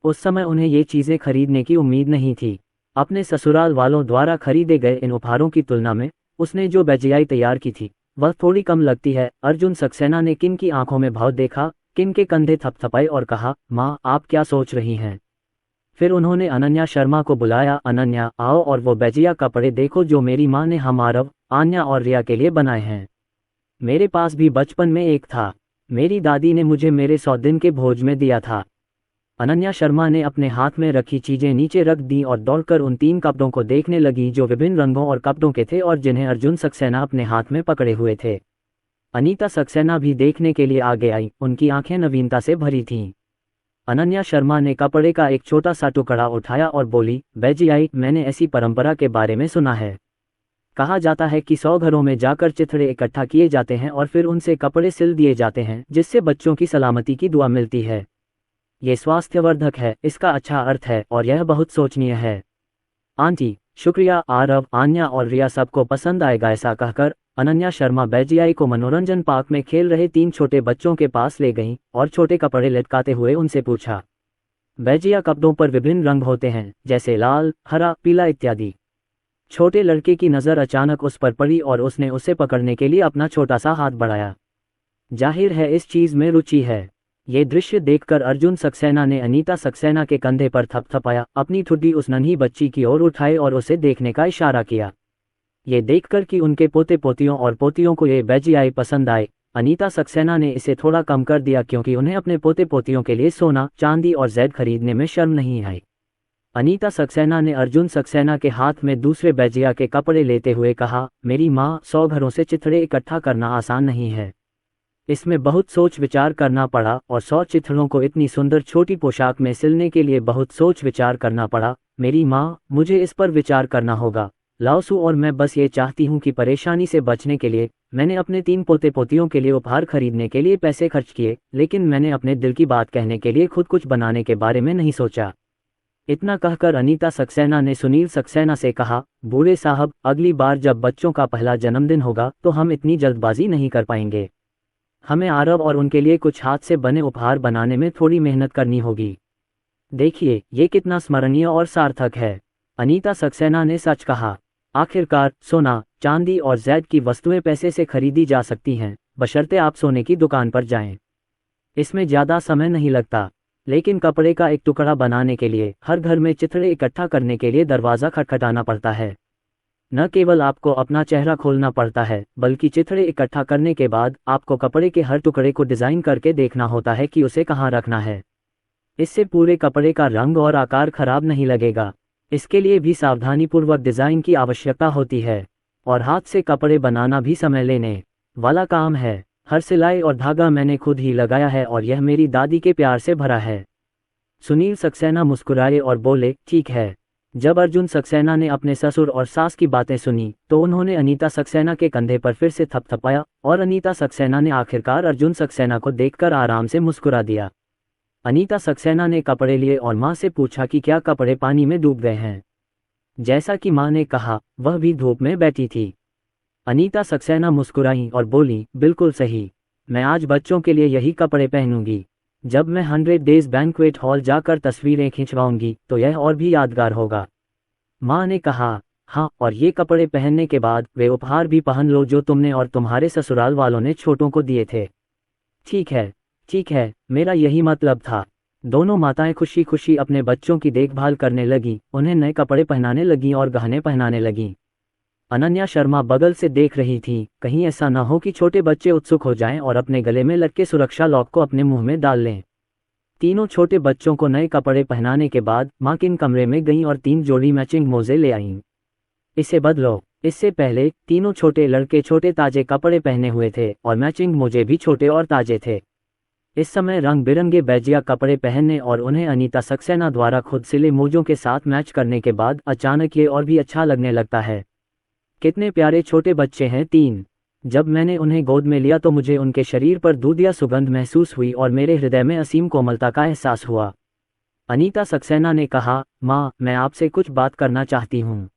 उस समय उन्हें ये चीज़ें खरीदने की उम्मीद नहीं थी। अपने ससुराल वालों द्वारा खरीदे गए इन उपहारों की तुलना में उसने जो बैजियाई तैयार की थी वह थोड़ी कम लगती है। अर्जुन सक्सेना ने किन की आंखों में भाव देखा, किन के कंधे थपथपाए और कहा, माँ आप क्या सोच रही हैं। फिर उन्होंने अनन्या शर्मा को बुलाया। अनन्या, आओ और वो बैजिया कपड़े देखो जो मेरी माँ ने हम आरव, आन्या और रिया के लिए बनाए हैं। मेरे पास भी बचपन में एक था, मेरी दादी ने मुझे मेरे 100 दिन के भोज में दिया था। अनन्या शर्मा ने अपने हाथ में रखी चीजें नीचे रख दी और दौड़कर उन 3 कपड़ों को देखने लगी जो विभिन्न रंगों और कपड़ों के थे और जिन्हें अर्जुन सक्सेना अपने हाथ में पकड़े हुए थे। अनीता सक्सेना भी देखने के लिए आगे आई, उनकी आंखें नवीनता से भरी थीं। अनन्या शर्मा ने कपड़े का एक छोटा सा टुकड़ा उठाया और बोली, बैजियाई, मैंने ऐसी परंपरा के बारे में सुना है। कहा जाता है कि 100 घरों में जाकर चिथड़े इकट्ठा किए जाते हैं और फिर उनसे कपड़े सिल दिए जाते हैं जिससे बच्चों की सलामती की दुआ मिलती है। ये स्वास्थ्यवर्धक है, इसका अच्छा अर्थ है और यह बहुत सोचनीय है। आंटी, शुक्रिया। आरव, आन्या और रिया सबको पसंद आएगा। ऐसा कहकर अनन्या शर्मा बैजियाई को मनोरंजन पार्क में खेल रहे 3 छोटे बच्चों के पास ले गईं और छोटे कपड़े लटकाते हुए उनसे पूछा। बैजिया कपड़ों पर विभिन्न रंग होते हैं जैसे लाल, हरा, पीला इत्यादि। छोटे लड़के की नज़र अचानक उस पर पड़ी और उसने उसे पकड़ने के लिए अपना छोटा सा हाथ बढ़ाया। जाहिर है इस चीज़ में रुचि है। ये दृश्य देखकर अर्जुन सक्सेना ने अनीता सक्सेना के कंधे पर थपथपाया, अपनी ठुड्डी उस नन्ही बच्ची की ओर उठाई और उसे देखने का इशारा किया। ये देखकर कि उनके पोते पोतियों और पोतियों को ये बैजियाई पसंद आए, अनीता सक्सेना ने इसे थोड़ा कम कर दिया क्योंकि उन्हें अपने पोते पोतियों के लिए सोना, चांदी और जेड खरीदने में शर्म नहीं आई। अनीता सक्सेना ने अर्जुन सक्सेना के हाथ में दूसरे बैजिया के कपड़े लेते हुए कहा, मेरी माँ, 100 घरों से चिथड़े इकट्ठा करना आसान नहीं है। इसमें बहुत सोच विचार करना पड़ा और 100 चिथड़ों को इतनी सुंदर छोटी पोशाक में सिलने के लिए बहुत सोच विचार करना पड़ा। मेरी माँ, मुझे इस पर विचार करना होगा। लाओसू और मैं बस ये चाहती हूँ कि परेशानी से बचने के लिए मैंने अपने 3 पोते पोतियों के लिए उपहार खरीदने के लिए पैसे खर्च किए, लेकिन मैंने अपने दिल की बात कहने के लिए खुद कुछ बनाने के बारे में नहीं सोचा। इतना कहकर अनीता सक्सेना ने सुनील सक्सेना से कहा, बूढ़े साहब, अगली बार जब बच्चों का पहला जन्मदिन होगा तो हम इतनी जल्दबाजी नहीं कर पाएंगे। हमें आरव और उनके लिए कुछ हाथ से बने उपहार बनाने में थोड़ी मेहनत करनी होगी। देखिए ये कितना स्मरणीय और सार्थक है। अनीता सक्सेना ने सच कहा। आखिरकार सोना, चांदी और जेड की वस्तुएं पैसे से खरीदी जा सकती हैं, बशर्ते आप सोने की दुकान पर जाएं। इसमें ज़्यादा समय नहीं लगता, लेकिन कपड़े का एक टुकड़ा बनाने के लिए हर घर में चिथड़े इकट्ठा करने के लिए दरवाज़ा खटखटाना पड़ता है। न केवल आपको अपना चेहरा खोलना पड़ता है, बल्कि चिथड़े इकट्ठा करने के बाद आपको कपड़े के हर टुकड़े को डिज़ाइन करके देखना होता है कि उसे कहाँ रखना है। इससे पूरे कपड़े का रंग और आकार खराब नहीं लगेगा। इसके लिए भी सावधानीपूर्वक डिज़ाइन की आवश्यकता होती है और हाथ से कपड़े बनाना भी समय लेने वाला काम है। हर सिलाई और धागा मैंने खुद ही लगाया है और यह मेरी दादी के प्यार से भरा है। सुनील सक्सेना मुस्कुराए और बोले, ठीक है। जब अर्जुन सक्सेना ने अपने ससुर और सास की बातें सुनी तो उन्होंने अनीता सक्सेना के कंधे पर फिर से थपथपाया और अनीता सक्सेना ने आखिरकार अर्जुन सक्सेना को देखकर आराम से मुस्कुरा दिया। अनीता सक्सेना ने कपड़े लिए और माँ से पूछा कि क्या कपड़े पानी में डूब गए हैं। जैसा कि माँ ने कहा, वह भी धूप में बैठी थी। अनीता सक्सेना मुस्कुराई और बोली, बिल्कुल सही। मैं आज बच्चों के लिए यही कपड़े पहनूंगी। जब मैं 100 डेज बैंक्वेट हॉल जाकर तस्वीरें खिंचवाऊंगी तो यह और भी यादगार होगा। माँ ने कहा, हाँ, और ये कपड़े पहनने के बाद वे उपहार भी पहन लो जो तुमने और तुम्हारे ससुराल वालों ने छोटों को दिए थे। ठीक है, मेरा यही मतलब था। दोनों माताएं खुशी खुशी अपने बच्चों की देखभाल करने लगीं, उन्हें नए कपड़े पहनाने लगीं और गहने पहनाने लगीं। अनन्या शर्मा बगल से देख रही थी, कहीं ऐसा न हो कि छोटे बच्चे उत्सुक हो जाएं और अपने गले में लटके सुरक्षा लॉक को अपने मुंह में डाल लें। तीनों छोटे बच्चों को नए कपड़े पहनाने के बाद माँ किन कमरे में गईं और 3 जोड़ी मैचिंग मोजे ले आईं। इसे बदलो। इससे पहले तीनों छोटे लड़के छोटे ताजे कपड़े पहने हुए थे और मैचिंग मोजे भी छोटे और ताजे थे। इस समय रंग बिरंगे बैजिया कपड़े पहनने और उन्हें अनीता सक्सेना द्वारा खुद सिले मोजों के साथ मैच करने के बाद अचानक ये और भी अच्छा लगने लगता है। कितने प्यारे छोटे बच्चे हैं। 3 जब मैंने उन्हें गोद में लिया तो मुझे उनके शरीर पर दूधिया सुगंध महसूस हुई और मेरे हृदय में असीम कोमलता का एहसास हुआ। अनीता सक्सेना ने कहा, माँ, मैं आपसे कुछ बात करना चाहती हूँ।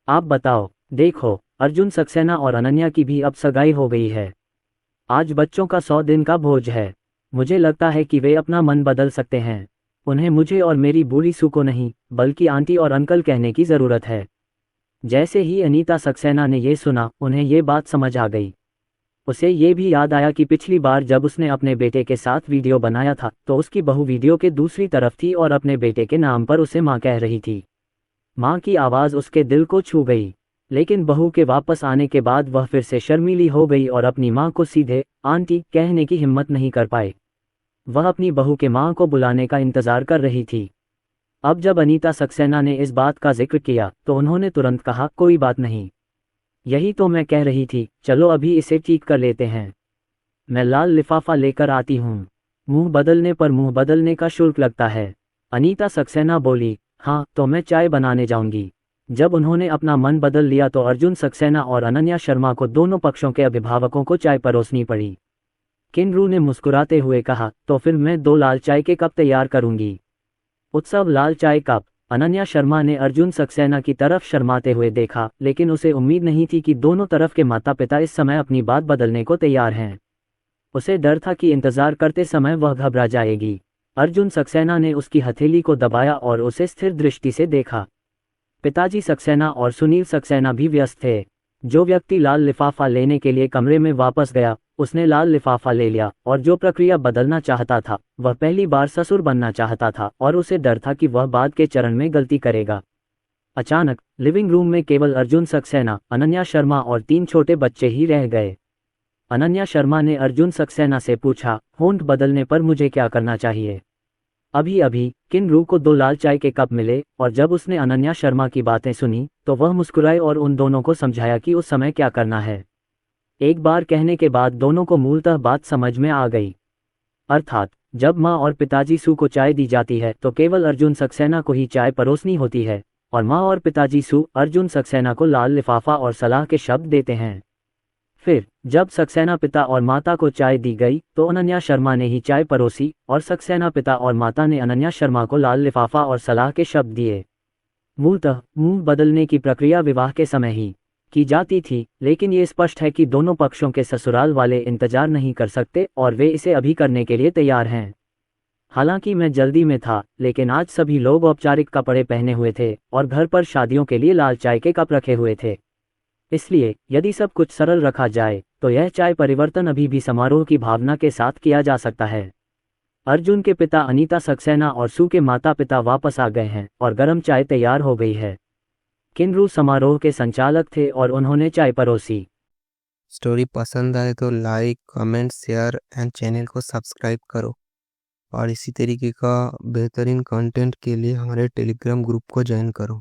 आप बताओ। देखो, अर्जुन सक्सेना और अनन्या की भी अब सगाई हो गई है। आज बच्चों का 100 दिन का भोज है। मुझे लगता है कि वे अपना मन बदल सकते हैं। उन्हें मुझे और मेरी बूढ़ी सू को नहीं, बल्कि आंटी और अंकल कहने की ज़रूरत है। जैसे ही अनीता सक्सेना ने ये सुना, उन्हें ये बात समझ आ गई। उसे ये भी याद आया कि पिछली बार जब उसने अपने बेटे के साथ वीडियो बनाया था तो उसकी बहू वीडियो के दूसरी तरफ थी और अपने बेटे के नाम पर उसे माँ कह रही थी। माँ की आवाज़ उसके दिल को छू गई, लेकिन बहू के वापस आने के बाद वह फिर से शर्मीली हो गई और अपनी माँ को सीधे आंटी कहने की हिम्मत नहीं कर पाई। वह अपनी बहू के माँ को बुलाने का इंतज़ार कर रही थी। अब जब अनीता सक्सेना ने इस बात का जिक्र किया तो उन्होंने तुरंत कहा, कोई बात नहीं। यही तो मैं कह रही थी, चलो अभी इसे ठीक कर लेते हैं। मैं लाल लिफाफा लेकर आती हूँ। मुंह बदलने पर मुंह बदलने का शुल्क लगता है। अनीता सक्सेना बोली, हाँ, तो मैं चाय बनाने जाऊंगी। जब उन्होंने अपना मन बदल लिया तो अर्जुन सक्सेना और अनन्या शर्मा को दोनों पक्षों के अभिभावकों को चाय परोसनी पड़ी। किन्रू ने मुस्कुराते हुए कहा, तो फिर मैं 2 लाल चाय के कप तैयार करूंगी। उत्सव लाल चाय कप। अनन्या शर्मा ने अर्जुन सक्सेना की तरफ शर्माते हुए देखा, लेकिन उसे उम्मीद नहीं थी कि दोनों तरफ के माता पिता इस समय अपनी बात बदलने को तैयार हैं। उसे डर था कि इंतजार करते समय वह घबरा जाएगी। अर्जुन सक्सेना ने उसकी हथेली को दबाया और उसे स्थिर दृष्टि से देखा। पिताजी सक्सेना और सुनील सक्सेना भी व्यस्त थे। जो व्यक्ति लाल लिफाफा लेने के लिए कमरे में वापस गया, उसने लाल लिफाफा ले लिया, और जो प्रक्रिया बदलना चाहता था वह पहली बार ससुर बनना चाहता था और उसे डर था कि वह बाद के चरण में गलती करेगा। अचानक लिविंग रूम में केवल अर्जुन सक्सेना, अनन्या शर्मा और 3 छोटे बच्चे ही रह गए। अनन्या शर्मा ने अर्जुन सक्सेना से पूछा, होंठ बदलने पर मुझे क्या करना चाहिए? अभी अभी किन्रू को 2 लाल चाय के कप मिले और जब उसने अनन्या शर्मा की बातें सुनी तो वह मुस्कुराए और उन दोनों को समझाया कि उस समय क्या करना है। एक बार कहने के बाद दोनों को मूलतः बात समझ में आ गई। अर्थात जब माँ और पिताजी सू को चाय दी जाती है तो केवल अर्जुन सक्सेना को ही चाय परोसनी होती है, और माँ और पिताजी सू अर्जुन सक्सेना को लाल लिफाफा और सलाह के शब्द देते हैं। फिर जब सक्सेना पिता और माता को चाय दी गई तो अनन्या शर्मा ने ही चाय परोसी और सक्सेना पिता और माता ने अनन्या शर्मा को लाल लिफाफा और सलाह के शब्द दिए। मूलतः मुंह बदलने की प्रक्रिया विवाह के समय ही की जाती थी, लेकिन ये स्पष्ट है कि दोनों पक्षों के ससुराल वाले इंतजार नहीं कर सकते और वे इसे अभी करने के लिए तैयार हैं। हालांकि मैं जल्दी में था, लेकिन आज सभी लोग औपचारिक कपड़े पहने हुए थे और घर पर शादियों के लिए लाल चाय के कप रखे हुए थे। इसलिए यदि सब कुछ सरल रखा जाए तो यह चाय परिवर्तन अभी भी समारोह की भावना के साथ किया जा सकता है। अर्जुन के पिता अनीता सक्सेना और सू के माता पिता वापस आ गए हैं और गर्म चाय तैयार हो गई है। किन्रू समारोह के संचालक थे और उन्होंने चाय परोसी। स्टोरी पसंद आए तो like, comment, share and channel को सब्सक्राइब करो, और इसी तरीके का बेहतरीन कंटेंट के लिए हमारे टेलीग्राम ग्रुप को ज्वाइन करो।